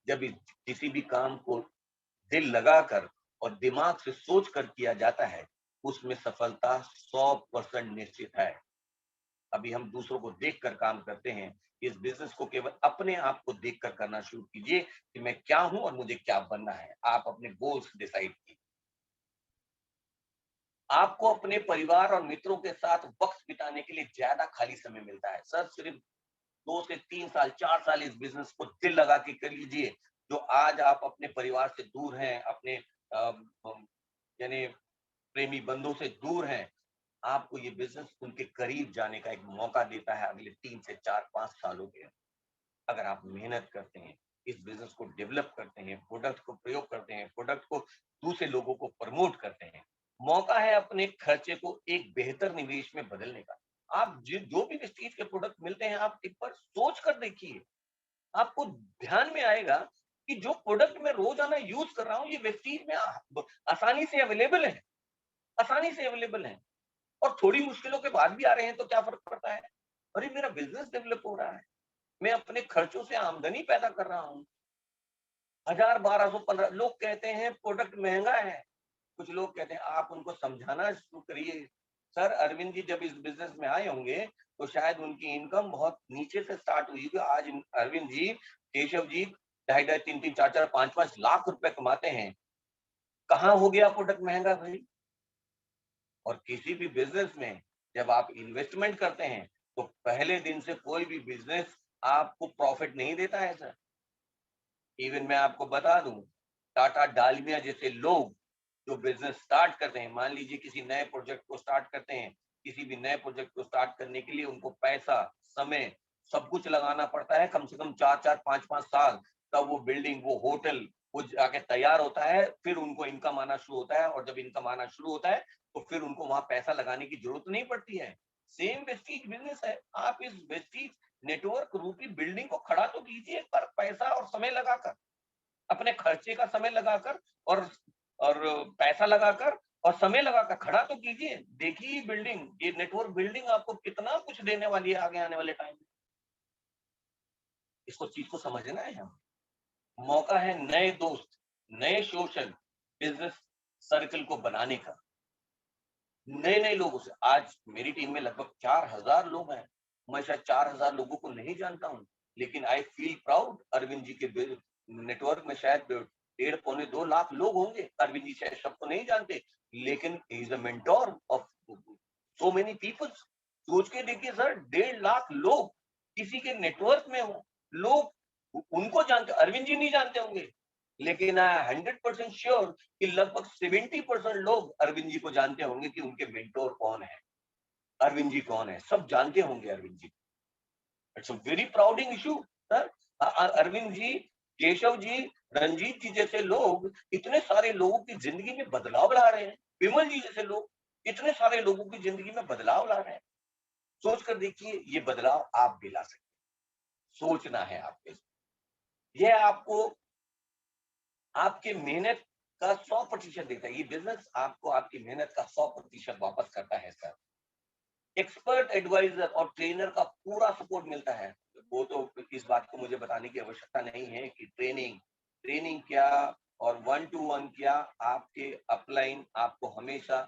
जब किसी भी काम को दिल लगाकर और दिमाग से सोच कर किया जाता है, उसमें सफलता 100% निश्चित है। अभी हम दूसरों को देखकर काम करते हैं। इस बिज़नेस को केवल अपने आप को देखकर करना शुरू कीजिए कि मैं क्या हूँ और मुझे क्या बनना है। आप अपने गोल्स डिसाइड कीजिए। आपको अपने परिवार और मित्रों के साथ वक़्त बिताने के लिए ज़्यादा खाली समय मिलता है। सर सिर्फ़ 2 से 3 साल, 4 साल इस बिज़नेस को दिल लगा के कर लीजिए, जो आज आप अपने परिवार से दूर हैं, अपने यानी प्रेमी बंधुओं से दूर हैं, आपको ये बिज़नेस उनके करीब जाने का एक मौका देता है अगले 3 से 4-5 सालों के। अगर आप मेहनत करते हैं, इस बिज़नेस को डेवलप करते हैं, प्रोडक्ट को प्रयोग करते हैं, प्रोडक्ट को दूसरे लोगों को प्रमोट करते हैं, मौका है अपने खर्चे को एक बेहतर निवेश में बदलने का। आप जो भी वेस्टीज के प्रोडक्ट मिलते हैं, आप एक बार सोच कर देखिए, आपको ध्यान में आएगा कि जो प्रोडक्ट मैं रोज़ाना यूज़ कर रहा हूँ, ये वेस्टीज में आसानी से अवेलेबल है, आसानी से अवेलेबल है। और थोड़ी मुश्किलों के बाद भी आ रहे हैं तो क्या फर्क पड़ता है? अरे मेरा बिजनेस डेवलप हो रहा है, मैं अपने खर्चों से आमदनी पैदा कर रहा हूँ। 1000, 1200, 15 लोग कहते हैं प्रोडक्ट महंगा है। कुछ लोग कहते हैं आप उनको समझाना शुरू करिए। सर अरविंद जी जब इस बिजनेस में आए होंगे तो शायद उनकी इनकम बहुत नीचे से स्टार्ट हुई होगी। आज अरविंद जी, केशव जी 2.5-2.5, 3-3, 4-4, 5-5 लाख रुपए कमाते हैं। कहाँ हो गया प्रोडक्ट महंगा भाई? और किसी भी बिजनेस में जब आप इन्वेस्टमेंट करते हैं तो पहले दिन से कोई भी बिजनेस आपको प्रॉफिट नहीं देता है सर। इवन मैं आपको बता दूं, टाटा डालमिया जैसे लोग जो बिजनेस स्टार्ट करते हैं, मान लीजिए किसी नए प्रोजेक्ट को स्टार्ट करते हैं, किसी भी नए प्रोजेक्ट को स्टार्ट करने के लिए उनको पैसा, समय, सब कुछ लगाना पड़ता है, कम से कम 4-4, 5-5 साल। तब वो बिल्डिंग, वो होटल, वो जाके तैयार होता है, फिर उनको इनकम आना शुरू होता है, और जब इनकम आना शुरू होता है तो फिर उनको वहां पैसा लगाने की जरूरत नहीं पड़ती है। सेम वेस्टीज बिजनेस है। आप इस वेस्टीज नेटवर्क रूपी बिल्डिंग को खड़ा तो कीजिए, पर पैसा और समय लगाकर, अपने खर्चे का समय लगाकर, और और पैसा लगाकर और समय लगाकर खड़ा तो कीजिए। देखिए बिल्डिंग, ये नेटवर्क बिल्डिंग आपको कितना कुछ देने वाली है आगे आने वाले टाइम में। इसको, चीज को समझना है हम। मौका है नए दोस्त, नए सोशल बिजनेस सर्कल को बनाने का, नए नए लोगों से। आज मेरी टीम में लगभग 4000 लोग हैं। मैं शायद 4000 लोगों को नहीं जानता हूँ, लेकिन I feel proud. Arvind ji के नेटवर्क में शायद 1.5-2 लाख लोग होंगे। अरविंद जी शायद सबको नहीं जानते, लेकिन he is a mentor of so many peoples. सोच के देखिए सर, 1.5 लाख लोग किसी के नेटवर्क में हो। लोग उनको जानते, अरविंद जी नहीं जानते होंगे, लेकिन आई 100% श्योर कि लगभग 70% लोग अरविंद जी को जानते होंगे कि उनके मेंटोर कौन है, अरविंद जी कौन है, सब जानते होंगे Arvind ji. It's a very prouding issue sir. Arvind ji, Keshav ji, Ranjeet ji जैसे लोग इतने सारे लोगों की जिंदगी में बदलाव ला रहे हैं। विमल जी जैसे लोग इतने सारे लोगों की जिंदगी में बदलाव ला रहे हैं। सोच कर देखिए, ये बदलाव आप भी ला सकते हैं। सोचना है आपके, यह आपको आपके मेहनत का 100% देता है। ये बिजनेस आपको आपकी मेहनत का 100% वापस करता है सर। एक्सपर्ट एडवाइजर और ट्रेनर का पूरा सपोर्ट मिलता है। वो तो इस बात को मुझे बताने की आवश्यकता नहीं है कि ट्रेनिंग ट्रेनिंग क्या और 1-to-1 क्या। आपके अपलाइन आपको हमेशा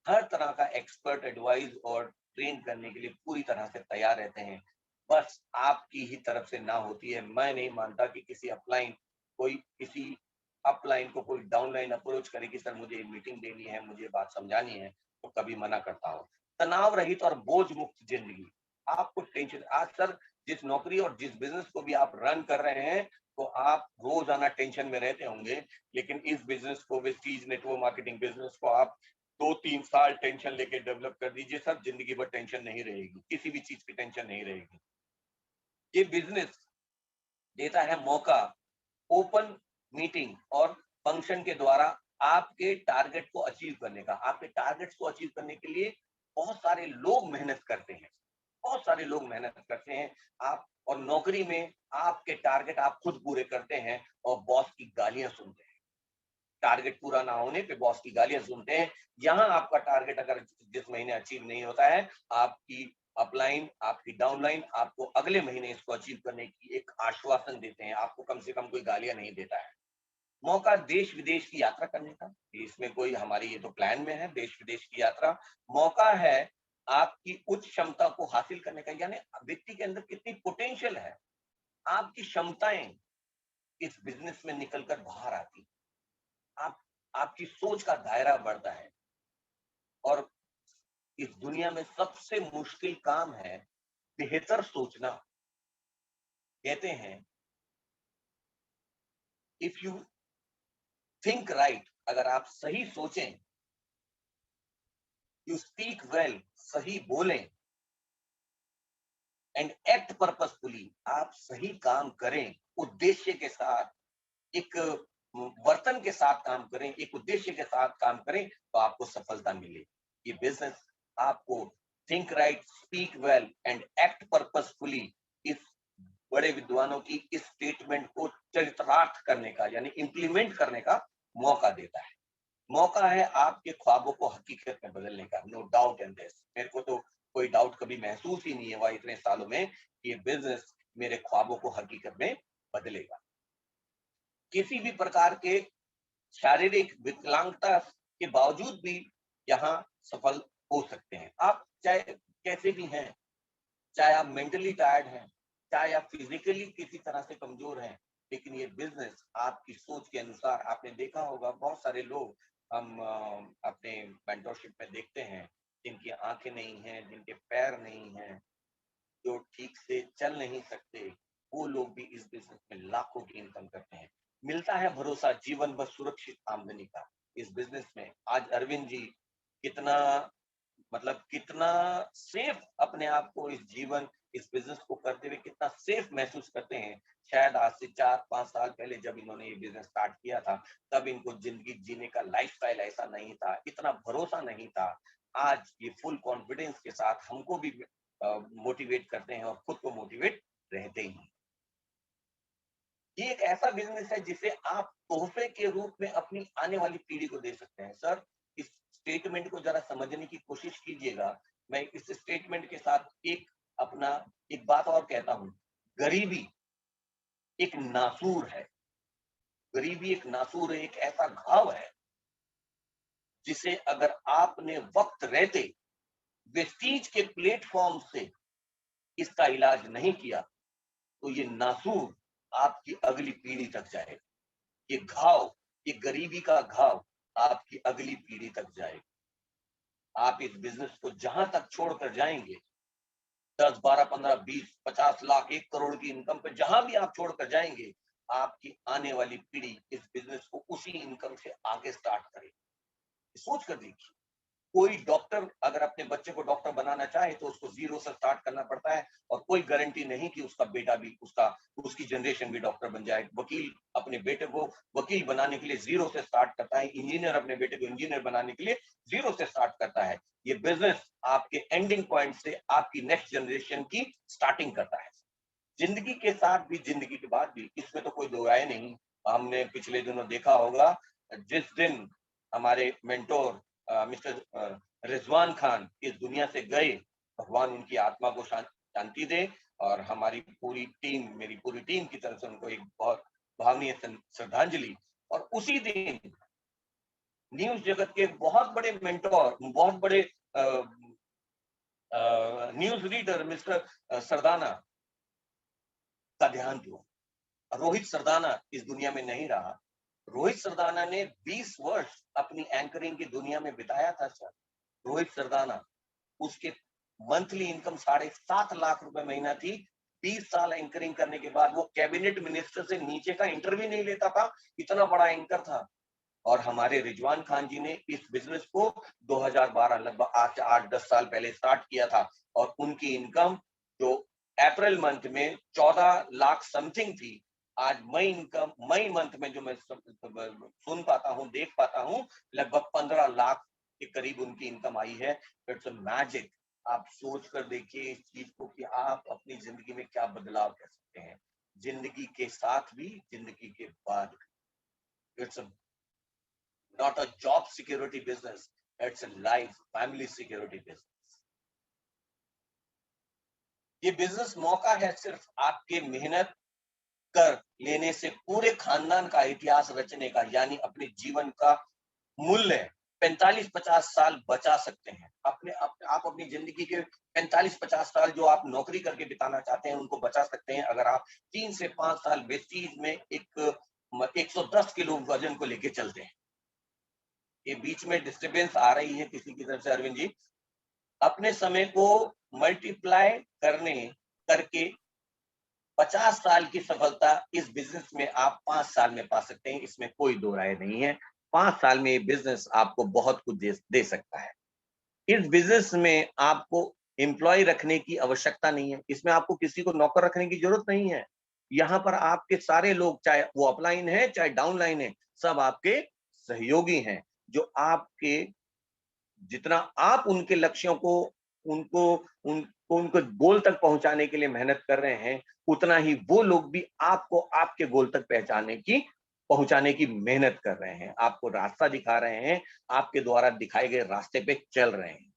हर तरह का एक्सपर्ट एडवाइस और ट्रेन करने के लिए पूरी तरह से तैयार रहते हैं। बस आपकी ही तरफ से ना होती है। मैं नहीं मानता कि किसी अपलाइन, कोई किसी अपलाइन को कोई डाउनलाइन अप्रोच करे कि सर मुझे मीटिंग देनी है, मुझे बात समझानी है, तो कभी मना करता हूँ। तनाव रहित और बोझ मुक्त जिंदगी। आपको टेंशन, आज सर जिस नौकरी और जिस बिजनेस को भी आप रन कर रहे हैं, तो आप रोजाना टेंशन में रहते होंगे, लेकिन इस बिजनेस को, वेस्टीज नेटवर्क मार्केटिंग बिजनेस को आप 2-3 साल टेंशन लेके डेवलप कर दीजिए सर, जिंदगी भर टेंशन नहीं रहेगी, किसी भी चीज की टेंशन नहीं रहेगी। ये बिजनेस देता है मौका ओपन मीटिंग और फंक्शन के द्वारा आपके टारगेट को अचीव करने का। आपके टारगेट्स को अचीव करने के लिए बहुत सारे लोग मेहनत करते हैं, बहुत सारे लोग मेहनत करते हैं। आप, और नौकरी में आपके टारगेट आप खुद पूरे करते हैं और बॉस की गालियां सुनते हैं। टारगेट पूरा ना होने पे बॉस की गालियां सुनते हैं। यहाँ आपका टारगेट अगर जिस महीने अचीव नहीं होता है, आपकी अपलाइन, आपकी डाउनलाइन आपको अगले महीने इसको अचीव करने की एक आश्वासन देते हैं। आपको कम से कम कोई गालियां नहीं देता है। मौका देश विदेश की यात्रा करने का, इसमें कोई हमारी, ये तो प्लान में है देश विदेश की यात्रा। मौका है आपकी उच्च क्षमता को हासिल करने का, यानी व्यक्ति के अंदर कितनी पोटेंशियल है, आपकी क्षमताएं इस बिजनेस में निकलकर बाहर आती। आप, आपकी सोच का दायरा बढ़ता है। और इस दुनिया में सबसे मुश्किल काम है बेहतर सोचना। कहते हैं इफ यू थिंक राइट, अगर आप सही सोचें, यू स्पीक वेल, सही बोलें, एंड एक्ट पर्पसफुली, आप सही काम करें, उद्देश्य के साथ, एक वर्तन के साथ काम करें, एक उद्देश्य के साथ काम करें, तो आपको सफलता मिलेगी। ये बिजनेस आपको think right, speak well and act purposefully, इस बड़े विद्वानों की इस स्टेटमेंट को चरितार्थ करने का, यानी इंप्लीमेंट करने का मौका देता है। मौका है आपके ख्वाबों को हकीकत में बदलने का, नो डाउट इन दिस। मेरे को तो कोई डाउट कभी महसूस ही नहीं हुआ इतने सालों में कि ये बिजनेस मेरे ख्वाबों को हकीकत में बदलेगा। किसी भी प्रकार के शारीरिक विकलांगता के बावजूद भी यहाँ सफल हो सकते हैं। आप चाहे कैसे भी हैं, चाहे आप मेंटली टायर्ड हैं, चाहे आप फिजिकली किसी तरह से कमजोर हैं, लेकिन ये बिजनेस आपकी सोच के अनुसार, आपने देखा होगा बहुत सारे लोग हम अपने मेंटरशिप में देखते हैं जिनकी आंखें नहीं हैं, जिनके पैर नहीं हैं, जो ठीक से चल नहीं सकते, वो लोग भी इस बिजनेस में लाखों की इनकम करते हैं। मिलता है भरोसा जीवन व सुरक्षित आमदनी का इस बिजनेस में। आज अरविंद जी कितना, मतलब कितना सेफ अपने आप को इस जीवन, इस बिजनेस को करते हुए कितना सेफ महसूस करते हैं। शायद आज से 4-5 साल पहले जब इन्होंने ये बिजनेस स्टार्ट किया था, तब इनको जिंदगी जीने का लाइफस्टाइल ऐसा नहीं था, इतना भरोसा नहीं था। आज ये फुल कॉन्फिडेंस के साथ हमको भी मोटिवेट करते हैं और खुद को मोटिवेट रहते हैं। ये एक ऐसा बिजनेस है जिसे आप तोहफे के रूप में अपनी आने वाली पीढ़ी को दे सकते हैं। सर, इस स्टेटमेंट को जरा समझने की कोशिश कीजिएगा। मैं इस स्टेटमेंट के साथ अपना एक बात और कहता हूं। गरीबी एक नासूर है। गरीबी एक नासूर है, एक ऐसा घाव है जिसे अगर आपने वक्त रहते वेस्टीज के प्लेटफॉर्म से इसका इलाज नहीं किया, तो ये नासूर आपकी अगली पीढ़ी तक जाएगा। ये घाव, ये गरीबी का घाव आपकी अगली पीढ़ी तक जाएगा। आप इस बिजनेस को जहां तक छोड़कर जाएंगे, 10, 12, 15, 20, 50 लाख, 1 करोड़ की इनकम पे जहां भी आप छोड़कर जाएंगे, आपकी आने वाली पीढ़ी इस बिजनेस को उसी इनकम से आगे स्टार्ट करेगी। सोच कर देखिए, कोई डॉक्टर अगर अपने बच्चे को डॉक्टर बनाना चाहे तो उसको जीरो से स्टार्ट करना पड़ता है, और कोई गारंटी नहीं कि उसका बेटा भी, उसकी जनरेशन भी डॉक्टर बन जाए। वकील अपने बेटे को वकील बनाने के लिए जीरो से स्टार्ट करता है, इंजीनियर अपने बेटे को इंजीनियर बनाने के लिए जीरो से स्टार्ट करता है। ये बिजनेस आपके एंडिंग पॉइंट से आपकी नेक्स्ट जनरेशन की स्टार्टिंग करता है। जिंदगी के साथ भी, जिंदगी के बाद भी, इसमें तो कोई दो राय नहीं। हमने पिछले दिनों देखा होगा, जिस दिन हमारे मेंटोर मिस्टर रिजवान खान इस दुनिया से गए, भगवान उनकी आत्मा को शांति दे, और हमारी पूरी टीम, मेरी पूरी टीम की तरफ से उनको एक बहुत भावनीय श्रद्धांजलि। और उसी दिन न्यूज जगत के बहुत बड़े मेंटोर, बहुत बड़े न्यूज रीडर मिस्टर सरदाना का ध्यान हुआ। रोहित सरदाना इस दुनिया में नहीं रहा। रोहित सरदाना ने 20 वर्ष अपनी एंकरिंग की दुनिया में बिताया था सर। रोहित सरदाना, उसके मंथली इनकम 7.5 लाख रुपए महीना थी। 20 साल एंकरिंग करने के बाद वो कैबिनेट मिनिस्टर से नीचे का इंटरव्यू नहीं लेता था, इतना बड़ा एंकर था। और हमारे रिजवान खान जी ने इस बिजनेस को 2012, लगभग 8-10 साल पहले स्टार्ट किया था, और उनकी इनकम जो अप्रैल मंथ में 14 लाख समथिंग थी, आज मई मंथ में जो मैं सुन पाता हूँ, देख पाता हूँ, लगभग 15 लाख के करीब उनकी इनकम आई है। It's a magic. आप सोच कर देखिए इस चीज को कि आप अपनी जिंदगी में क्या बदलाव कर सकते हैं, जिंदगी के साथ भी, जिंदगी के बाद भी। It's not a job security business, it's a life family security business। ये बिजनेस मौका है सिर्फ आपके मेहनत कर लेने से पूरे खानदान का इतिहास रचने का, यानी अपने जीवन का मूल्य 45-50 साल बचा सकते हैं। आप अपनी जिंदगी के 45-50 साल जो आप नौकरी करके बिताना चाहते हैं, उनको बचा सकते हैं अगर आप 3 से 5 साल वेस्टीज में एक 110 किलो वजन को लेके चलते हैं। ये बीच में डिस्टरबेंस आ रही है किसी की तरफ से अरविंद जी। अपने समय को मल्टीप्लाई करके 50 साल की सफलता इस बिजनेस में आप 5 साल में पा सकते हैं, इसमें कोई दो राय नहीं है। 5 साल में ये बिजनेस आपको बहुत कुछ दे सकता है। इस बिजनेस में आपको एम्प्लॉय रखने की आवश्यकता नहीं है, इसमें आपको किसी को नौकर रखने की जरूरत नहीं है। यहाँ पर आपके सारे लोग, चाहे वो अपलाइन है चाहे डाउनलाइन है, सब आपके सहयोगी हैं, जो आपके, जितना आप उनके लक्ष्यों को, उनको उनको गोल तक पहुंचाने के लिए मेहनत कर रहे हैं, उतना ही वो लोग भी आपको आपके गोल तक पहुंचाने की पहुंचाने की मेहनत कर रहे हैं, आपको रास्ता दिखा रहे हैं, आपके द्वारा दिखाए गए रास्ते पे चल रहे हैं।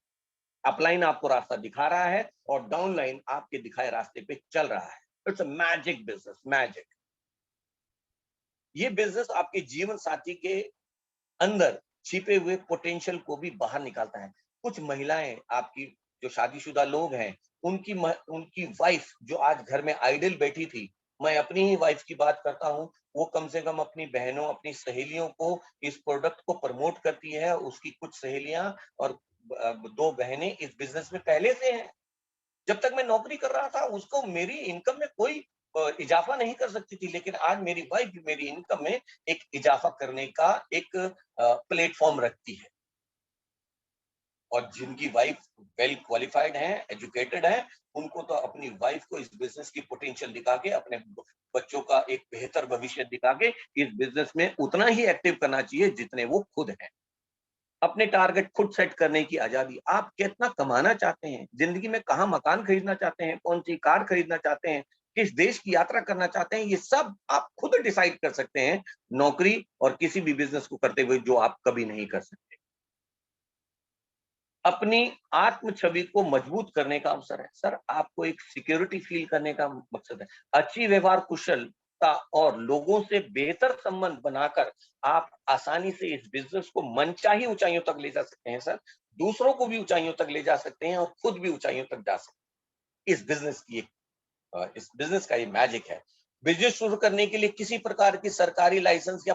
अपलाइन आपको रास्ता दिखा रहा है और डाउनलाइन आपके दिखाए रास्ते पे चल रहा है। It's a magic business, magic. ये बिजनेस आपके जीवन साथी के अंदर छिपे हुए पोटेंशियल को भी बाहर निकालता है। कुछ महिलाएं आपकी जो शादीशुदा लोग हैं, उनकी वाइफ जो आज घर में आइडल बैठी थी, मैं अपनी ही वाइफ की बात करता हूँ, वो कम से कम अपनी बहनों, अपनी सहेलियों को इस प्रोडक्ट को प्रमोट करती है। उसकी कुछ सहेलियां और 2 बहनें इस बिज़नेस में पहले से हैं। जब तक मैं नौकरी कर रहा था, उसको मेरी इनकम में कोई इजाफा नहीं कर सकती थी, लेकिन आज मेरी वाइफ मेरी इनकम में एक इजाफा करने का एक प्लेटफ़ॉर्म रखती है। और जिनकी वाइफ वेल क्वालिफाइड हैं, एजुकेटेड हैं, उनको तो अपनी वाइफ को इस बिज़नेस की पोटेंशियल दिखा के, अपने बच्चों का एक बेहतर भविष्य दिखा के, इस बिज़नेस में उतना ही एक्टिव करना चाहिए जितने वो खुद हैं। अपने टारगेट खुद सेट करने की आज़ादी। आप कितना कमाना चाहते हैं? ज़िंदगी में कहाँ मकान खरीदना चाहते हैं? कौन-सी कार खरीदना चाहते हैं? किस देश की यात्रा करना चाहते हैं? ये सब आप खुद डिसाइड कर सकते हैं, नौकरी और किसी भी बिज़नेस को करते हुए जो आप कभी नहीं कर सकते। अपनी आत्म छवि को मजबूत करने का अवसर है। सर, आपको एक सिक्योरिटी फ़ील करने का मकसद है। अच्छी व्यवहार कुशलता और लोगों से बेहतर संबंध बनाकर आप आसानी से इस बिज़नेस को मनचाही ऊँचाइयों तक ले जा सकते हैं सर। दूसरों को भी ऊँचाइयों तक ले जा सकते हैं और खुद भी ऊँचाइयों तक जा सकते हैं। इस बिज़नेस का ये मैजिक है। बिज़नेस शुरू करने के लिए किसी प्रकार की सरकारी लाइसेंस या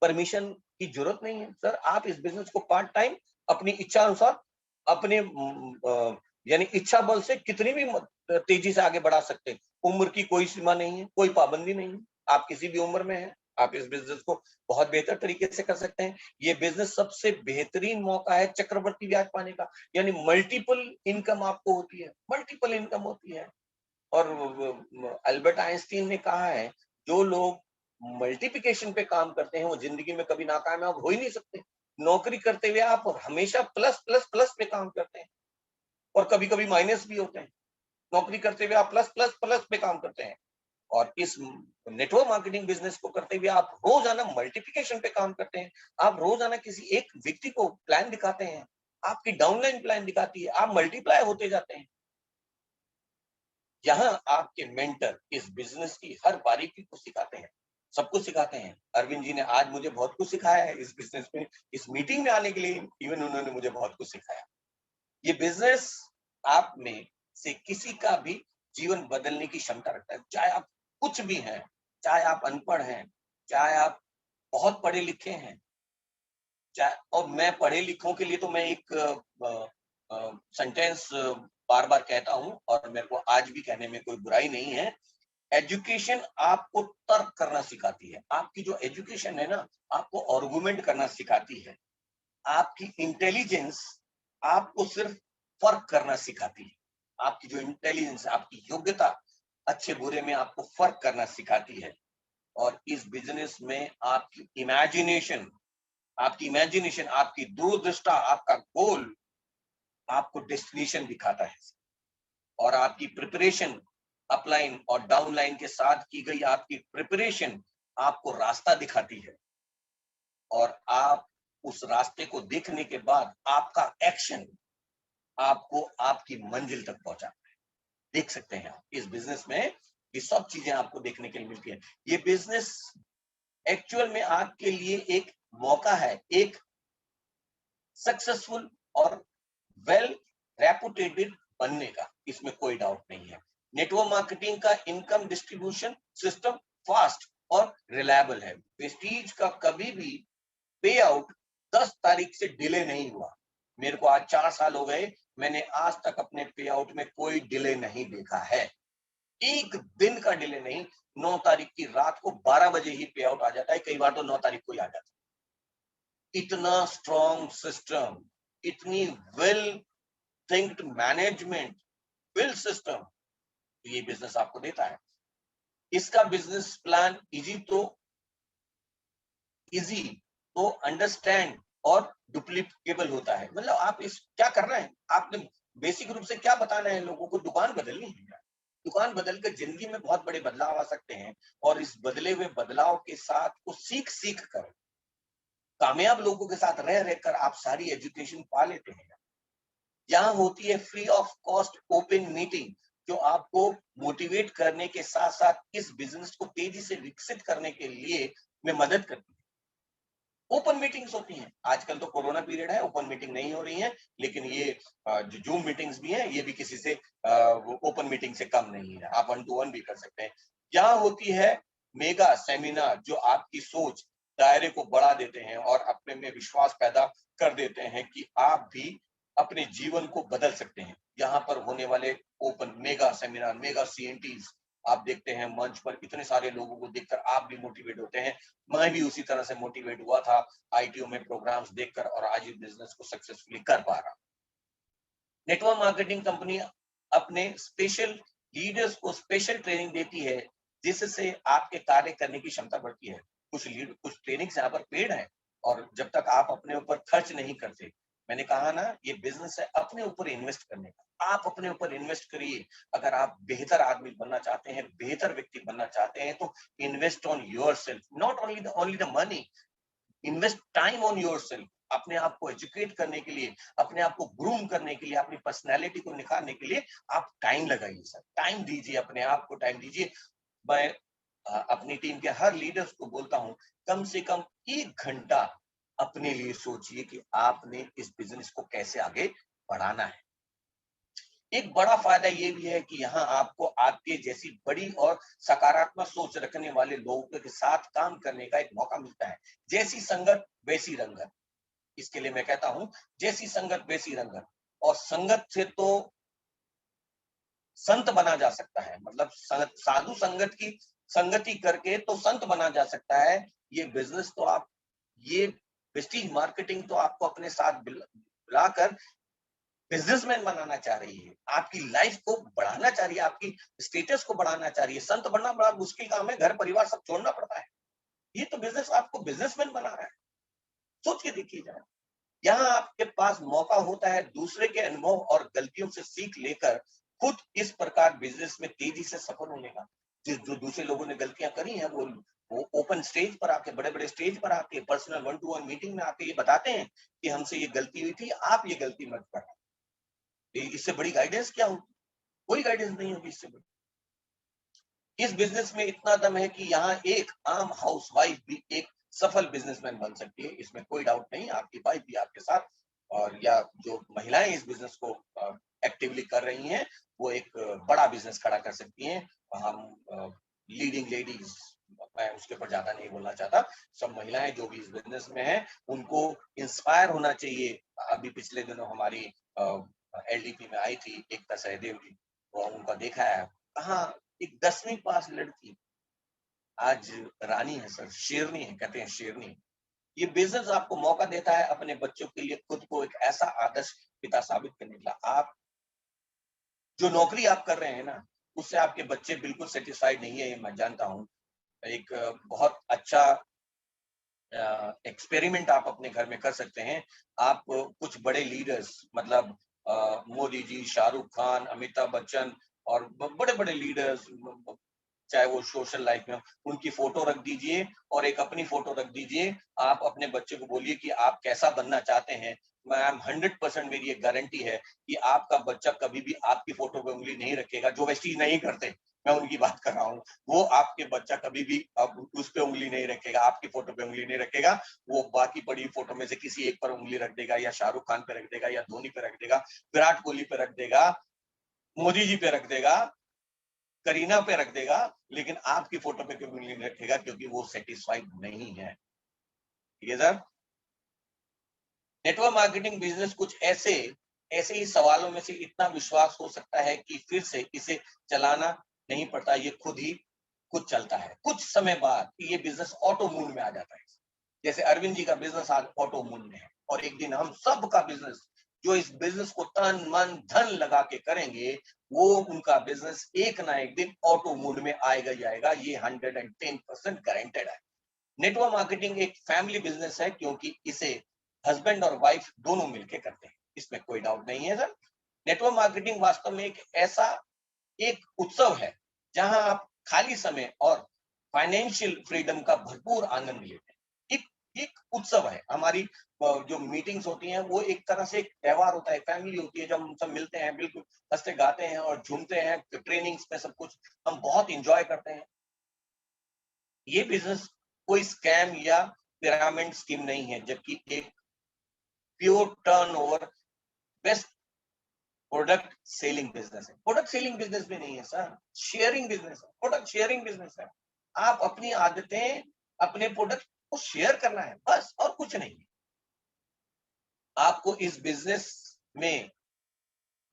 परमिशन की ज़रूरत नहीं है। सर, आप इस बिज़नेस को पार्ट टाइम अपनी इच्छा अनुसार अपने यानी इच्छा बल से कितनी भी तेज़ी से आगे बढ़ा सकते हैं। उम्र की कोई सीमा नहीं है, कोई पाबंदी नहीं है। आप किसी भी उम्र में हैं, आप इस बिज़नेस को बहुत बेहतर तरीके से कर सकते हैं। ये बिज़नेस सबसे बेहतरीन मौका है चक्रवृद्धि ब्याज पाने का, यानी मल्टीपल इनकम आपको होती है, मल्टीपल इनकम होती है। और अल्बर्ट आइंस्टीन ने कहा है, जो लोग मल्टीप्लिकेशन पे काम करते हैं, वो ज़िंदगी में कभी नाकामयाब हो ही नहीं सकते। नौकरी करते हुए आप हमेशा प्लस, प्लस, प्लस पे काम करते हैं और कभी-कभी माइनस भी होते हैं। नौकरी करते हुए आप प्लस, प्लस, प्लस पे काम करते हैं और इस नेटवर्क मार्केटिंग बिज़नेस को करते हुए आप रोज़ाना मल्टीप्लिकेशन पे काम करते हैं। आप रोज़ाना किसी एक व्यक्ति को प्लान दिखाते हैं, आपकी डाउनलाइन प्लान दिखाती है, आप मल्टीप्लाई होते जाते हैं। यहाँ आपके मेंटर इस बिजनेस की हर बारीकी को सिखाते हैं, सब कुछ सिखाते हैं। अरविंद जी ने आज मुझे बहुत कुछ सिखाया है इस बिजनेस में, इस मीटिंग में आने के लिए इवन उन्होंने मुझे बहुत कुछ सिखाया। ये बिजनेस आप में से किसी का भी जीवन बदलने की क्षमता रखता है, चाहे आप कुछ भी हैं, चाहे आप अनपढ़ हैं, चाहे आप बहुत पढ़े लिखे हैं, चाहे और मैं पढ़े लिखों के लिए तो मैं एक सेंटेंस बार बार कहता हूँ और मेरे को आज भी कहने में कोई बुराई नहीं है। एजुकेशन आपको तर्क करना सिखाती है। आपकी जो एजुकेशन है ना, आपको आर्गुमेंट करना सिखाती है। आपकी इंटेलिजेंस आपको सिर्फ फर्क करना सिखाती है। आपकी जो इंटेलिजेंस, आपकी योग्यता अच्छे बुरे में आपको फर्क करना सिखाती है। और इस बिजनेस में आपकी इमेजिनेशन, आपकी दूरदृष्टा, आपका गोल आपको डेस्टिनेशन दिखाता है। और आपकी प्रिपरेशन अपलाइन और डाउनलाइन के साथ की गई आपकी प्रिपरेशन आपको रास्ता दिखाती है और आप उस रास्ते को देखने के बाद आपका एक्शन आपको आपकी मंजिल तक पहुंचाता है। देख सकते हैं आप इस बिजनेस में ये सब चीजें आपको देखने के लिए मिलती है। ये बिजनेस एक्चुअल में आपके लिए एक मौका है, एक सक्सेसफुल और वेल रेपुटेटेड बनने का, इसमें कोई डाउट नहीं है। नेटवर्क मार्केटिंग का इनकम डिस्ट्रीब्यूशन सिस्टम फास्ट और रिलायबल है। प्रेस्टीज का कभी भी पे आउट 10 तारीख से डिले नहीं हुआ। मेरे को आज 4 साल हो गए, मैंने आज तक अपने पे आउट में कोई डिले नहीं देखा है। एक दिन का डिले नहीं। 9 तारीख की रात को 12 बजे ही पे आउट आ जाता है, कई बार तो 9 तारीख को ही आ जाता है। इतना स्ट्रॉन्ग सिस्टम, इतनी वेल थिंक्ड मैनेजमेंट, बिल्ड सिस्टम ये बिजनेस आपको देता है। इसका बिजनेस प्लान इजी तो अंडरस्टैंड और डुप्लीकेबल होता है। मतलब आप इस क्या करना है, आपने बेसिक रूप से क्या बताना है लोगों को, दुकान बदलनी है। दुकान बदल कर जिंदगी में बहुत बड़े बदलाव आ सकते हैं, और इस बदले हुए बदलाव के साथ को सीख सीख कर, कामयाब लोगों के साथ रह रहकर आप सारी एजुकेशन पा लेते हैं। यहाँ होती है free of cost open meeting, जो आपको मोटिवेट करने के साथ साथ इस बिजनेस को तेजी से विकसित करने के लिए में मदद करती है। ओपन मीटिंग्स होती हैं, आजकल तो कोरोना पीरियड है, ओपन मीटिंग नहीं हो रही है, लेकिन ये जो जूम मीटिंग्स भी है, ये भी किसी से ओपन मीटिंग से कम नहीं है, आप 1 टू 1 भी कर सकते हैं। यहाँ होती है मेगा सेमिनार, जो आपकी सोच दायरे को बढ़ा देते हैं और अपने में विश्वास पैदा कर देते हैं कि आप भी अपने जीवन को बदल सकते हैं। यहाँ पर होने वाले ओपन मेगा सेमिनार, मेगा सीएनटीज, आप देखते हैं मंच पर इतने सारे लोगों को देखकर आप भी मोटिवेट होते हैं। मैं भी उसी तरह से मोटिवेट हुआ था आईटीओ में प्रोग्राम्स देखकर, और आज इस बिजनेस को सक्सेसफुली कर पा रहा। नेटवर्क मार्केटिंग कंपनी अपने स्पेशल लीडर्स को स्पेशल ट्रेनिंग देती है, जिससे आपके कार्य करने की क्षमता बढ़ती है। कुछ ट्रेनिंग्स यहाँ पर पेड है, और जब तक आप अपने ऊपर खर्च नहीं करते, मैंने कहा ना, ये बिजनेस है अपने ऊपर इन्वेस्ट करने का। आप अपने ऊपर इन्वेस्ट करिए। अगर आप बेहतर आदमी बनना चाहते हैं, बेहतर व्यक्ति बनना चाहते हैं, तो invest on yourself, not only the money, invest time on yourself. अपने आप को एजुकेट करने के लिए, अपने आप को ग्रूम करने के लिए, अपनी पर्सनैलिटी को निखारने के लिए आप टाइम लगाइए सर, टाइम दीजिए, अपने आप को टाइम दीजिए। मैं अपनी टीम के हर लीडर्स को बोलता हूं, कम से कम 1 घंटा अपने लिए सोचिए कि आपने इस बिजनेस को कैसे आगे बढ़ाना है। एक बड़ा फायदा ये भी है कि यहाँ आपको आपके जैसी बड़ी और सकारात्मक सोच रखने वाले लोगों के साथ काम करने का एक मौका मिलता है। जैसी संगत वैसी रंगत, इसके लिए मैं कहता हूं, जैसी संगत वैसी रंगत। और संगत से तो संत बना जा सकता है, मतलब साधु संगत की संगति करके तो संत बना जा सकता है। ये बिजनेस तो आप, ये प्रेस्टीज मार्केटिंग तो आपको अपने साथ बुलाकर बिजनेसमैन बनाना चाह रही है, आपकी लाइफ को बढ़ाना चाह रही है, आपकी स्टेटस को बढ़ाना चाह रही है। संत बनना बड़ा मुश्किल काम है, घर परिवार सब छोड़ना पड़ता है। ये तो बिजनेस आपको बिजनेसमैन बना रहा है। सोच के देखिए जरा, यहाँ आपके पास मौका होता है दूसरे के अनुभव और गलतियों से सीख लेकर खुद इस प्रकार बिजनेस में तेजी से सफल होने का। जो दूसरे लोगों ने गलतियां करी हैं, वो ओपन स्टेज पर आके, बड़े बड़े स्टेज पर आके, पर्सनल 1 टू 1 मीटिंग में आके ये बताते हैं कि हमसे ये गलती हुई थी, आप ये गलती मत करना। इससे बड़ी गाइडेंस क्या होगी? कोई गाइडेंस नहीं होगी इससे बड़ी। इस बिजनेस में इतना दम है कि यहाँ एक आम हाउसवाइफ भी एक सफल बिजनेसमैन बन सकती है, इसमें कोई डाउट नहीं। आपकी वाइफ भी आपके साथ, और या जो महिलाएं इस बिजनेस को एक्टिवली कर रही हैं, वो एक बड़ा बिजनेस खड़ा कर सकती हैं। हम लीडिंग लेडीज, मैं उसके ऊपर ज्यादा नहीं बोलना चाहता, सब महिलाएं जो भी इस बिजनेस में हैं, उनको इंस्पायर होना चाहिए। अभी पिछले दिनों हमारी एलडीपी में आई थी एकता सहदेव जी, वो उनका देखा है, कहाँ एक 10वीं पास लड़की आज रानी है सर, शेरनी है, कहते हैं शेरनी। ये बिजनेस आपको मौका देता है अपने बच्चों के लिए खुद को एक ऐसा आदर्श पिता साबित करने का। आप जो नौकरी आप कर रहे हैं ना, उससे आपके बच्चे बिल्कुल सेटिस्फाइड नहीं है, ये मैं जानता हूँ। एक बहुत अच्छा एक्सपेरिमेंट आप अपने घर में कर सकते हैं। आप कुछ बड़े लीडर्स, मतलब मोदी जी, शाहरुख खान, अमिताभ बच्चन, और बड़े बड़े लीडर्स, चाहे वो सोशल लाइफ में, उनकी फोटो रख दीजिए और एक अपनी फोटो रख दीजिए। आप अपने बच्चे को बोलिए कि आप कैसा बनना चाहते हैं। मैम 100% मेरी एक गारंटी है कि आपका बच्चा कभी भी आपकी फोटो पे उंगली नहीं रखेगा। जो व्यक्ति नहीं करते, मैं उनकी बात कर रहा हूँ, वो आपके बच्चा कभी भी अब उस पे उंगली नहीं रखेगा, आपकी फोटो पे उंगली नहीं रखेगा। वो बाकी पड़ी फोटो में से किसी एक पर उंगली रख देगा, या शाहरुख खान पे रख देगा, या धोनी पे रख देगा, विराट कोहली पे रख देगा, मोदी जी पे रख देगा, करीना पे रख देगा, लेकिन आपकी फोटो पे कभी नहीं रखेगा, क्योंकि वो सेटिस्फाइड नहीं है। ठीक है सर। नेटवर्क मार्केटिंग बिजनेस कुछ ऐसे ऐसे ही सवालों में से इतना विश्वास हो सकता है कि फिर से इसे चलाना नहीं पड़ता, ये खुद ही खुद चलता है। कुछ समय बाद ये बिजनेस ऑटो मूड में आ जाता है। जैसे अरविंद जी का बिजनेस आज ऑटो मूड में है, और एक दिन हम सब का बिजनेस, जो इस बिजनेस को तन मन धन लगा के करेंगे, वो उनका बिजनेस एक ना एक दिन ऑटो मूड में आएगा ही आएगा। ये 110% गारंटेड है। नेटवर्क मार्केटिंग एक फैमिली बिजनेस है, क्योंकि इसे हस्बैंड और वाइफ दोनों मिलकर करते हैं, इसमें कोई डाउट नहीं है सर। नेटवर्क मार्केटिंग वास्तव में एक ऐसा एक उत्सव है जहां आप खाली समय और फाइनेंशियल फ्रीडम का भरपूर आनंद लेते हैं। एक एक उत्सव है हमारी। जो मीटिंग्स होती हैं वो एक तरह से एक त्योहार होता है, फैमिली होती है, जब हम सब मिलते हैं, बिल्कुल हंसते गाते हैं और झूमते हैं, ट्रेनिंग्स में सब कुछ हम बहुत इंजॉय करते हैं। ये बिजनेस कोई स्कैम या पिरामिड स्कीम नहीं है, जबकि एक pure turnover best product selling business है। प्रोडक्ट सेलिंग बिजनेस भी नहीं है सर, शेयरिंग बिजनेस है, प्रोडक्ट शेयरिंग बिजनेस है। आप अपनी आदतें, अपने प्रोडक्ट को शेयर करना है, बस, और कुछ नहीं। आपको इस बिजनेस में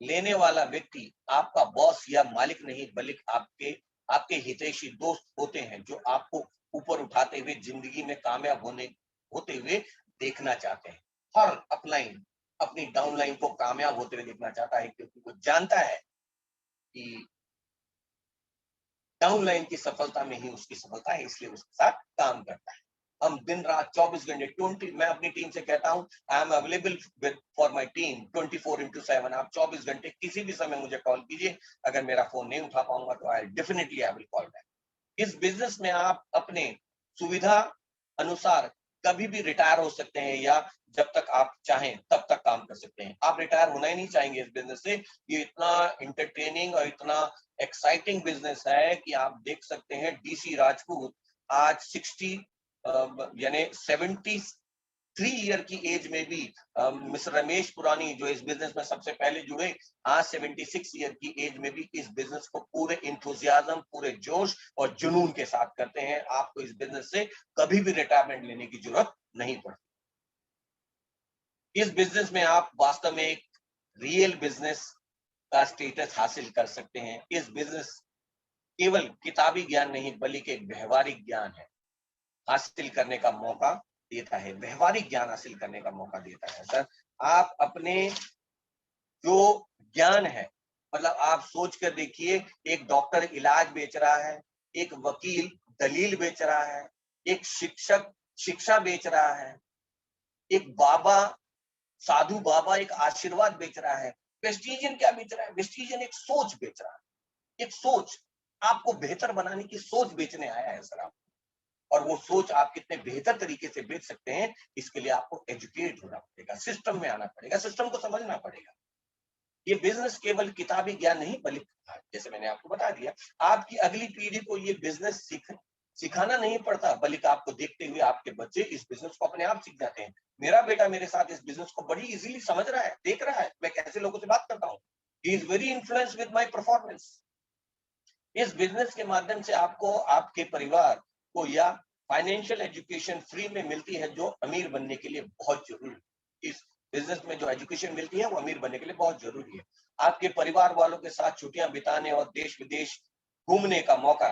लेने वाला व्यक्ति आपका बॉस या मालिक नहीं, बल्कि आपके आपके हितैषी दोस्त होते हैं, जो आपको ऊपर उठाते हुए जिंदगी में कामयाब होते हुए देखना चाहते हैं। हर अपलाइन अपनी डाउनलाइन को कामयाब होते हुए देखना चाहता है, क्योंकि वो जानता है कि डाउनलाइन की सफलता में ही उसकी सफलता है, इसलिए उसके साथ काम करता है। हम दिन रात 24 घंटे 20, मैं अपनी टीम से कहता हूं, I am available for my team 24/7। आप 24 घंटे किसी भी समय मुझे कॉल कीजिए। अगर मेरा फोन नहीं उठा पाऊंगा तो आई विल कॉल बैक। इस बिजनेस में आप अपने सुविधा अनुसार कभी भी रिटायर हो सकते हैं, या जब तक आप चाहें तब तक काम कर सकते हैं। आप रिटायर होना ही नहीं चाहेंगे इस बिजनेस से। ये इतना इंटरटेनिंग और इतना एक्साइटिंग बिजनेस है कि आप देख सकते हैं डीसी राजपूत आज 60 यानी 73 ईयर की एज में भी, मिस्टर रमेश पुरानी जो इस बिजनेस में सबसे पहले जुड़े, आज 76 ईयर की एज में भी इस बिजनेस को पूरे इंथुजियाज्म, पूरे जोश और जुनून के साथ करते हैं। आपको इस बिजनेस से कभी भी रिटायरमेंट लेने की जरूरत नहीं पड़ती। इस बिजनेस में आप वास्तव में एक रियल बिजनेस का स्टेटस हासिल कर सकते हैं। इस बिजनेस केवल किताबी ज्ञान नहीं, बल्कि एक व्यवहारिक ज्ञान है, हासिल करने का मौका देता है। व्यवहारिक ज्ञान हासिल करने का मौका देता है सर। आप अपने जो ज्ञान है, मतलब आप सोच कर देखिए, एक डॉक्टर इलाज बेच रहा है, एक वकील दलील बेच रहा है, एक शिक्षक शिक्षा बेच रहा है, एक बाबा, साधु बाबा एक आशीर्वाद बेच रहा है। वेस्टिजियन क्या बेच रहा है? वेस्टिजियन एक सोच बेच रहा है, एक सोच, आपको बेहतर बनाने की सोच बेचने आया है सर। आप, और वो सोच आप कितने बेहतर तरीके से बेच सकते हैं, इसके लिए आपको एजुकेट होना पड़ेगा, सिस्टम में आना पड़ेगा, सिस्टम को समझना पड़ेगा। ये बिजनेस केवल किताबी ज्ञान नहीं, बल्कि जैसे मैंने आपको बता दिया, आपकी अगली पीढ़ी को ये बिजनेस सिखाना नहीं पड़ता, बल्कि आपको देखते हुए आपके बच्चे इस बिजनेस को अपने आप सीख जाते हैं। मेरा बेटा मेरे साथ इस बिजनेस को बड़ी इजीली समझ रहा है, देख रहा है मैं कैसे लोगों से बात करता हूँ। He is very influence with my performance. इस बिजनेस के माध्यम से आपको आपके परिवार को या फाइनेंशियल एजुकेशन फ्री में मिलती है, जो अमीर बनने के लिए बहुत जरूरी है। इस बिजनेस में जो एजुकेशन मिलती है वो अमीर बनने के लिए बहुत जरूरी है। आपके परिवार वालों के साथ छुट्टियां बिताने और देश विदेश घूमने का मौका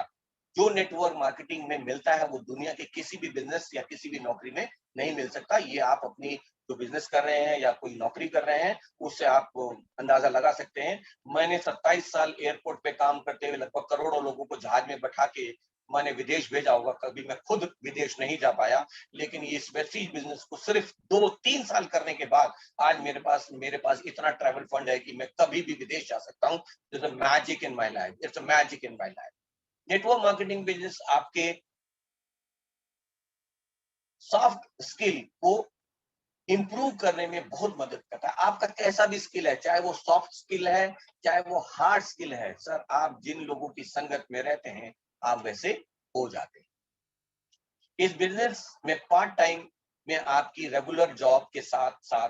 जो नेटवर्क मार्केटिंग में मिलता है, वो दुनिया के किसी भी बिजनेस या किसी भी नौकरी में नहीं मिल सकता। ये आप अपनी जो बिजनेस कर रहे हैं या कोई नौकरी कर रहे हैं, उससे आप अंदाजा लगा सकते हैं। मैंने 27 साल एयरपोर्ट पे काम करते हुए लगभग करोड़ों लोगों को जहाज में बैठा के मैंने विदेश भेजा होगा। कभी मैं खुद विदेश नहीं जा पाया, लेकिन इस वेस्टीज बिजनेस को सिर्फ 2-3 साल करने के बाद आज मेरे पास इतना ट्रैवल फंड है कि मैं कभी भी विदेश जा सकता हूँ। It's a magic in my life, it's a magic in my life. Network marketing business आपके सॉफ्ट स्किल को इम्प्रूव करने में बहुत मदद करता है। आपका कैसा भी स्किल है, चाहे वो सॉफ्ट स्किल है, चाहे वो हार्ड स्किल है, सर आप जिन लोगों की संगत में रहते हैं, आप वैसे हो जाते हैं। इस बिजनेस में पार्ट टाइम में आपकी रेगुलर जॉब के साथ साथ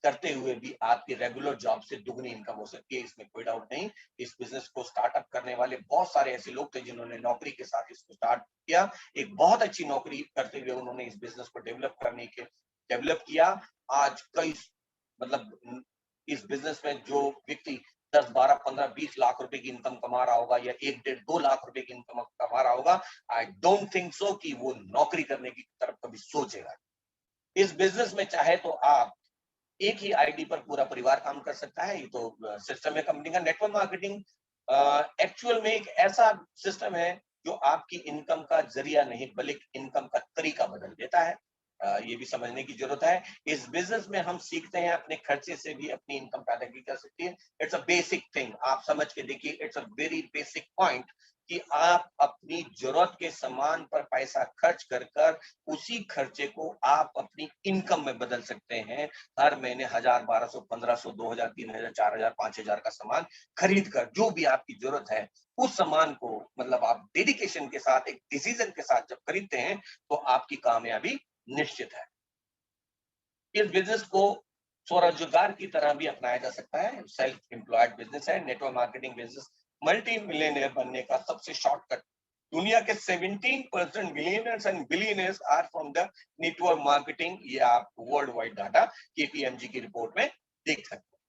करते हुए भी आपकी रेगुलर जॉब से दुगनी इनकम हो सकती है, इसमें कोई डाउट नहीं। इस बिजनेस को स्टार्टअप करने वाले बहुत सारे ऐसे लोग थे जिन्होंने नौकरी के साथ इसको स्टार्ट किया। एक बहुत अच्छी नौकरी करते हुए उन्होंने इस बिजनेस को डेवलप किया। आज कई, मतलब इस बिजनेस में जो व्यक्ति 10, 12, 15, 20 लाख रुपए की इनकम कमा रहा होगा, या 1, 1.5, 2 लाख रुपए की इनकम कमा रहा होगा, आई डोंट थिंक सो कि वो नौकरी करने की तरफ कभी सोचेगा। इस बिजनेस में चाहे तो आप एक ही आईडी पर पूरा परिवार काम कर सकता है। ये तो सिस्टम है कंपनी का। नेटवर्क मार्केटिंग एक्चुअल में एक ऐसा सिस्टम है जो आपकी इनकम का जरिया नहीं, बल्कि इनकम का तरीका बदल देता है। ये भी समझने की जरूरत है। इस बिजनेस में हम सीखते हैं अपने खर्चे से भी अपनी इनकम पैदा की जा सकती है। इट्स अ बेसिक थिंग, आप समझ के देखिए, it's a very basic point कि आप अपनी जरूरत के सामान पर पैसा खर्च कर कर उसी खर्चे को आप अपनी इनकम में बदल सकते हैं। हर महीने 1000, 1200, 1500, 2000, 3000, 4000, 5000 का सामान खरीद कर जो भी आपकी जरूरत है उस सामान को, मतलब आप डेडिकेशन के साथ, एक डिसीजन के साथ जब खरीदते हैं तो आपकी कामयाबी निश्चित है। इस बिजनेस को स्वरोजगार की तरह भी अपनाया जा सकता है। सेल्फ एम्प्लॉयड बिजनेस है। Network marketing business multi millionaire बनने का सबसे शॉर्टकट। दुनिया के 17% millionaires and billionaires are from the network marketing. ये आप वर्ल्ड वाइड डाटा केपीएमजी की रिपोर्ट में देख सकते हैं।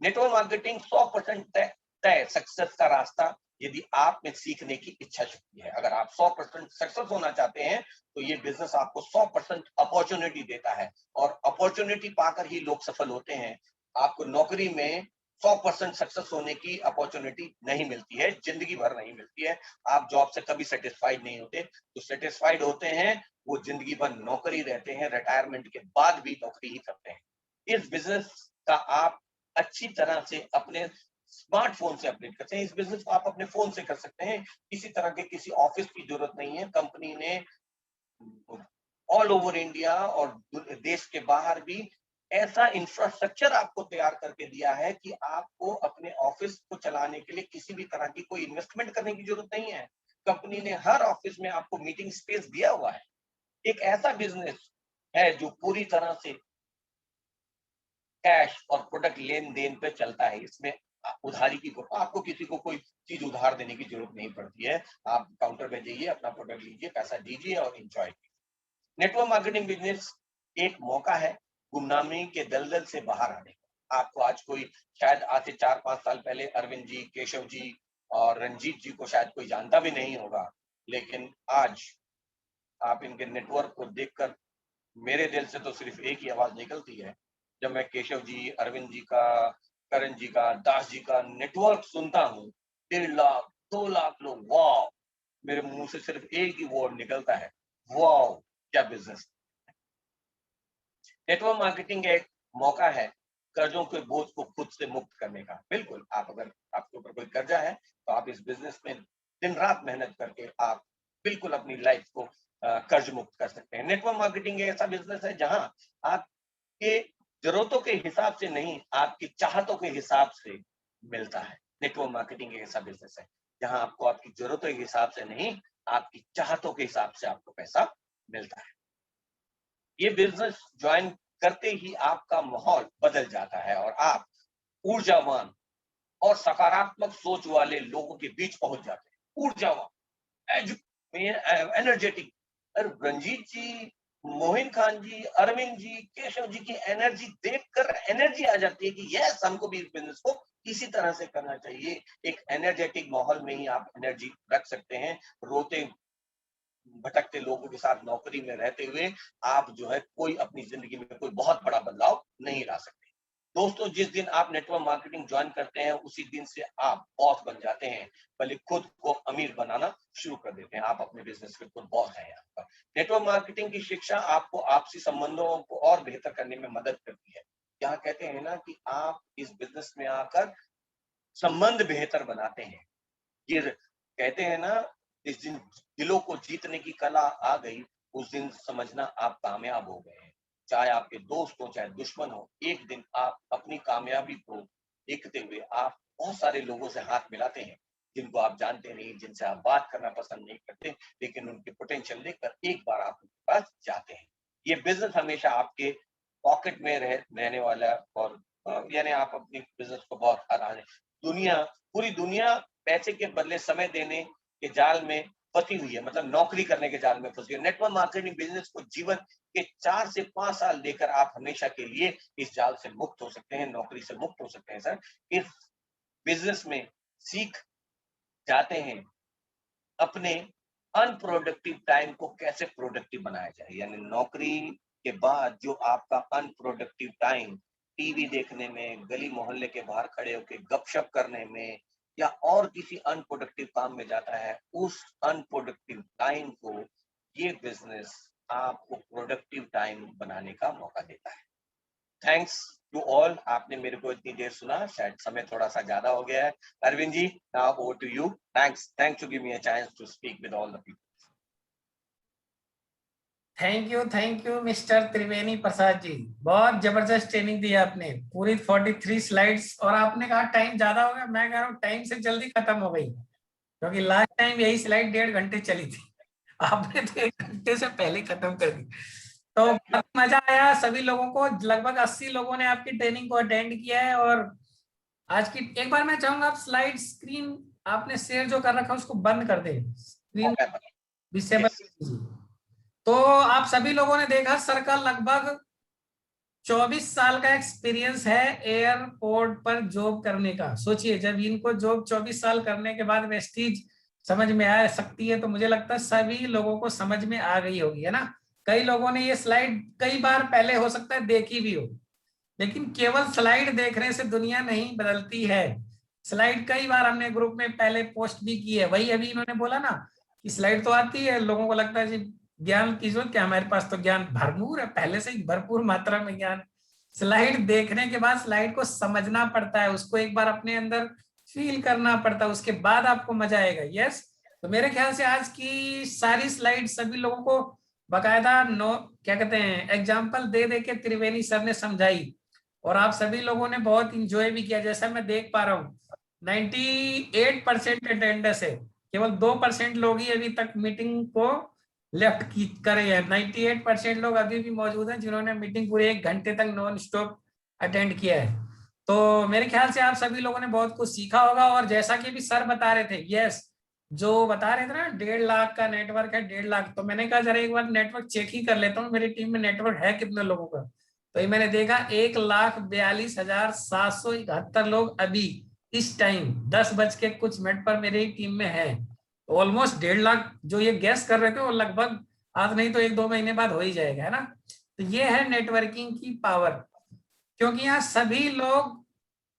नेटवर्क मार्केटिंग 100% तय तय सक्सेस का रास्ता, यदि आप में सीखने की इच्छा शक्ति है। अगर आप 100% सक्सेस होना चाहते हैं तो ये बिजनेस आपको 100% अपॉर्चुनिटी देता है, और अपॉर्चुनिटी पाकर ही लोग सफल होते हैं। आपको नौकरी में 100% सक्सेस होने की अपॉर्चुनिटी नहीं मिलती है, जिंदगी भर नहीं मिलती है। आप जॉब से कभी सेटिस्फाइड नहीं होते। तो सेटिस्फाइड होते हैं वो जिंदगी भर नौकरी रहते हैं, रिटायरमेंट के बाद भी नौकरी ही करते हैं। इस बिजनेस का आप अच्छी तरह से अपने स्मार्टफोन से अपडेट करते हैं। इस बिजनेस को आप अपने फोन से कर सकते हैं। किसी तरह के किसी ऑफिस की जरूरत नहीं है। कंपनी ने ऑल ओवर इंडिया और देश के बाहर भी ऐसा इंफ्रास्ट्रक्चर आपको तैयार करके दिया है कि आपको अपने ऑफिस को चलाने के लिए किसी भी तरह की कोई इन्वेस्टमेंट करने की जरूरत नहीं है। कंपनी ने हर ऑफिस में आपको मीटिंग स्पेस दिया हुआ है। एक ऐसा बिजनेस है जो पूरी तरह से कैश और प्रोडक्ट लेन-देन पे चलता है। इसमें उधारी की आपको किसी को कोई चीज़ उधार देने की ज़रूरत नहीं पड़ती है। आप काउंटर पे जाइए, अपना प्रोडक्ट लीजिए, पैसा दीजिए और एन्जॉय कीजिए। नेटवर्क मार्केटिंग बिज़नेस एक मौका है गुमनामी के दलदल से बाहर आने का। आपको आज कोई, शायद आज से 4-5 साल पहले अरविंद जी, केशव जी और रंजीत जी को शायद कोई जानता भी नहीं होगा। लेकिन आज आप इनके नेटवर्क को देखकर मेरे दिल से तो सिर्फ एक ही आवाज निकलती है। जब मैं केशव जी, अरविंद जी का, करण जी का, दास जी का नेटवर्क सुनता हूँ, 1.5 लाख, 2 लाख लोग, वाह! मेरे मुंह से सिर्फ एक ही वर्ड निकलता है, वाह! क्या बिजनेस। नेटवर्क मार्केटिंग एक मौका है कर्जों के बोझ को खुद से मुक्त करने का। बिल्कुल, आप अगर आपके ऊपर कोई कर्जा है तो आप इस बिजनेस में दिन रात मेहनत करके आप बिल्कुल अपनी लाइफ को कर्ज मुक्त कर सकते हैं। नेटवर्क मार्केटिंग एक ऐसा बिजनेस है जहां आपके जरूरतों के हिसाब से नहीं, आपकी चाहतों के हिसाब से मिलता है। नेटवर्क मार्केटिंग एक ऐसा बिजनेस है जहां आपको आपकी जरूरतों के हिसाब से नहीं, आपकी चाहतों के हिसाब से आपको पैसा मिलता है। ये बिजनेस ज्वाइन करते ही आपका माहौल बदल जाता है और आप ऊर्जावान और सकारात्मक सोच वाले लोगों के बीच पहुंच जाते हैं। ऊर्जावान, एनर्जेटिक। रंजीत जी, मोहिन खान जी, अरविंद जी, केशव जी की एनर्जी देखकर एनर्जी आ जाती है कि यस, हमको भी इस बिजनेस को इसी तरह से करना चाहिए। एक एनर्जेटिक माहौल में ही आप एनर्जी रख सकते हैं। रोते भटकते लोगों के साथ नौकरी में रहते हुए आप जो है कोई अपनी जिंदगी में कोई बहुत बड़ा बदलाव नहीं ला सकते। दोस्तों, जिस दिन आप नेटवर्क मार्केटिंग ज्वाइन करते हैं उसी दिन से आप बॉस बन जाते हैं, बल्कि खुद को अमीर बनाना शुरू कर देते हैं। आप अपने बिजनेस के खुद बॉस हैं यहाँ पर। नेटवर्क मार्केटिंग की शिक्षा आपको आपसी संबंधों को और बेहतर करने में मदद करती है। यहाँ कहते हैं ना कि आप इस बिजनेस में आकर संबंध बेहतर बनाते हैं। ये कहते हैं ना, जिस दिन दिलों को जीतने की कला आ गई, उस दिन समझना आप कामयाब हो गए हैं। चाहे आपके दोस्त हो, चाहे दुश्मन हो, एक दिन आप अपनी कामयाबी को देखते हुए आप बहुत सारे लोगों से हाथ मिलाते हैं, जिनको आप जानते नहीं, जिनसे आप बात करना पसंद नहीं करते, लेकिन उनके पोटेंशियल देखकर एक बार आप उनके पास जाते हैं। ये बिज़नेस हमेशा आपके पॉकेट में रहने वाला है, और यानी आप अपनी बिज़नेस को बहुत आराम से, दुनिया पूरी दुनिया पैसे के बदले समय देने के जाल में फंसी हुई है, मतलब नौकरी करने के जाल में फंसी है। नेटवर्क मार्केटिंग बिजनेस को जीवन के 4 से 5 साल देकर आप हमेशा के लिए इस जाल से मुक्त हो सकते हैं, नौकरी से मुक्त हो सकते हैं सर। इस बिजनेस में सीख जाते हैं अपने अनप्रोडक्टिव टाइम को कैसे प्रोडक्टिव बनाया जाए। यानी नौकरी के बाद जो आपका अनप्रोडक्टिव टाइम टीवी देखने में, गली मोहल्ले के बाहर खड़े होकर गपशप करने में या और किसी अनप्रोडक्टिव काम में जाता है, उस अनप्रोडक्टिव टाइम को ये बिजनेस आपको प्रोडक्टिव टाइम बनाने का मौका देता है। थैंक्स टू ऑल, आपने मेरे को इतनी देर सुना, शायद समय थोड़ा सा ज्यादा हो गया है। Arvind ji, now over to you. Thanks to give me a chance to speak with all the people. Thank you mister Triveni Prasad ji, बहुत जबरदस्त ट्रेनिंग दी आपने, पूरी 43 स्लाइड्स। और आपने कहा टाइम ज्यादा हो गया, मैं कह रहा हूँ टाइम से जल्दी खत्म हो गई, क्योंकि लास्ट टाइम यही स्लाइड 1.5 घंटे चली थी। आपने तो 1 घंटे से पहले खत्म कर दी। तो बहुत मजा आया सभी लोगों को, लगभग 80 लोगों ने आपकी ट्रेनिंग को अटेंड किया है। और आज की एक बार मैं चाहूंगा आप स्लाइड स्क्रीन आपने शेयर जो कर रखा है उसको बंद कर दें, स्क्रीन डिसेबल। तो आप सभी लोगों ने देखा सर का लगभग 24 साल का एक्सपीरियंस है एयरपोर्ट पर जॉब करने का। सोचिए, जब इनको जॉब 24 साल करने के बाद वेस्टीज समझ में आ सकती है, तो मुझे लगता है सभी लोगों को समझ में आ गई होगी, है ना। कई लोगों ने ये स्लाइड कई बार पहले हो सकता है देखी भी हो, लेकिन केवल स्लाइड देखने से दुनिया नहीं बदलती है। स्लाइड कई बार हमने ग्रुप में पहले पोस्ट भी की है। वही अभी इन्होंने बोला ना कि स्लाइड तो आती है, लोगों को लगता है जी ज्ञान की जरूरत क्या, हमारे पास तो ज्ञान भरपूर है, पहले से ही भरपूर मात्रा में ज्ञान। स्लाइड देखने के बाद स्लाइड को समझना पड़ता है, उसको एक बार अपने अंदर फील करना पड़ता है, उसके बाद आपको मजा आएगा। यस, तो मेरे ख्याल से आज की सारी स्लाइड सभी लोगों को बकायदा नो क्या कहते हैं एग्जाम्पल दे दे के त्रिवेणी सर ने समझाई, और आप सभी लोगों ने बहुत इंजॉय भी किया। जैसा मैं देख पा रहा हूँ 98% अटेंडेंस है, केवल 2% लोग ही अभी तक मीटिंग को लेफ्ट की करे हैं। 98% लोग अभी भी मौजूद हैं जिन्होंने मीटिंग पूरे 1 घंटे तक नॉन स्टॉप अटेंड किया है। तो मेरे ख्याल से आप सभी लोगों ने बहुत कुछ सीखा होगा। और जैसा कि भी सर बता रहे थे, यस, जो बता रहे थे ना 1.5 लाख का नेटवर्क है, 1.5 लाख, तो मैंने कहा जरा एक बार नेटवर्क चेक ही कर लेता हूँ मेरी टीम में नेटवर्क है कितने लोगों का। तो ये मैंने देखा 1,42,771 लोग अभी इस टाइम 10 बज के कुछ मिनट पर मेरी टीम में है। ऑलमोस्ट 1.5 लाख जो ये गैस कर रहे थे वो लगभग आज नहीं तो 1-2 महीने बाद हो ही जाएगा, है ना। तो ये है नेटवर्किंग की पावर, क्योंकि यहाँ सभी लोग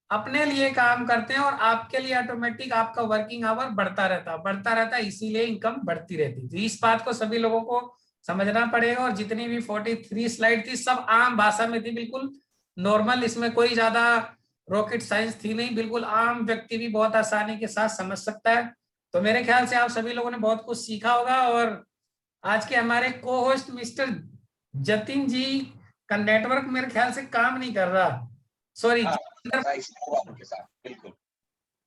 अपने लिए काम करते हैं और आपके लिए ऑटोमेटिक आपका वर्किंग आवर बढ़ता रहता, इसीलिए इनकम बढ़ती रहती। तो इस बात को सभी लोगों को समझना पड़ेगा। और जितनी भी 43 स्लाइड थी सब आम भाषा में थी, बिल्कुल नॉर्मल, इसमें कोई ज्यादा रॉकेट साइंस थी नहीं, बिल्कुल आम व्यक्ति भी बहुत आसानी के साथ समझ सकता है। तो मेरे ख्याल से आप सभी लोगों ने बहुत कुछ सीखा होगा। और आज के हमारे को होस्ट मिस्टर जतिन जी का नेटवर्क मेरे ख्याल से काम नहीं कर रहा, सॉरी, बिल्कुल।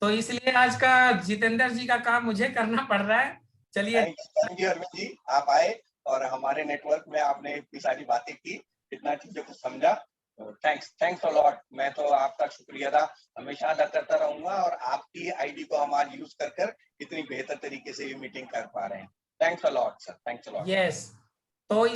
तो इसलिए आज का जितेंद्र जी का काम मुझे करना पड़ रहा है। चलिए, थैंक यू अरविंद जी, आप आए और हमारे नेटवर्क में आपने इतनी सारी बातें की, इतना चीजों को समझा। Thanks a lot. मैं तो आपका शुक्रिया अदा हमेशा अदा करता रहूंगा, और आपकी आईडी को हम आज यूज कर इतनी बेहतर तरीके से ये मीटिंग कर पा रहे हैं। Thanks a lot sir, thanks a lot. Yes, तो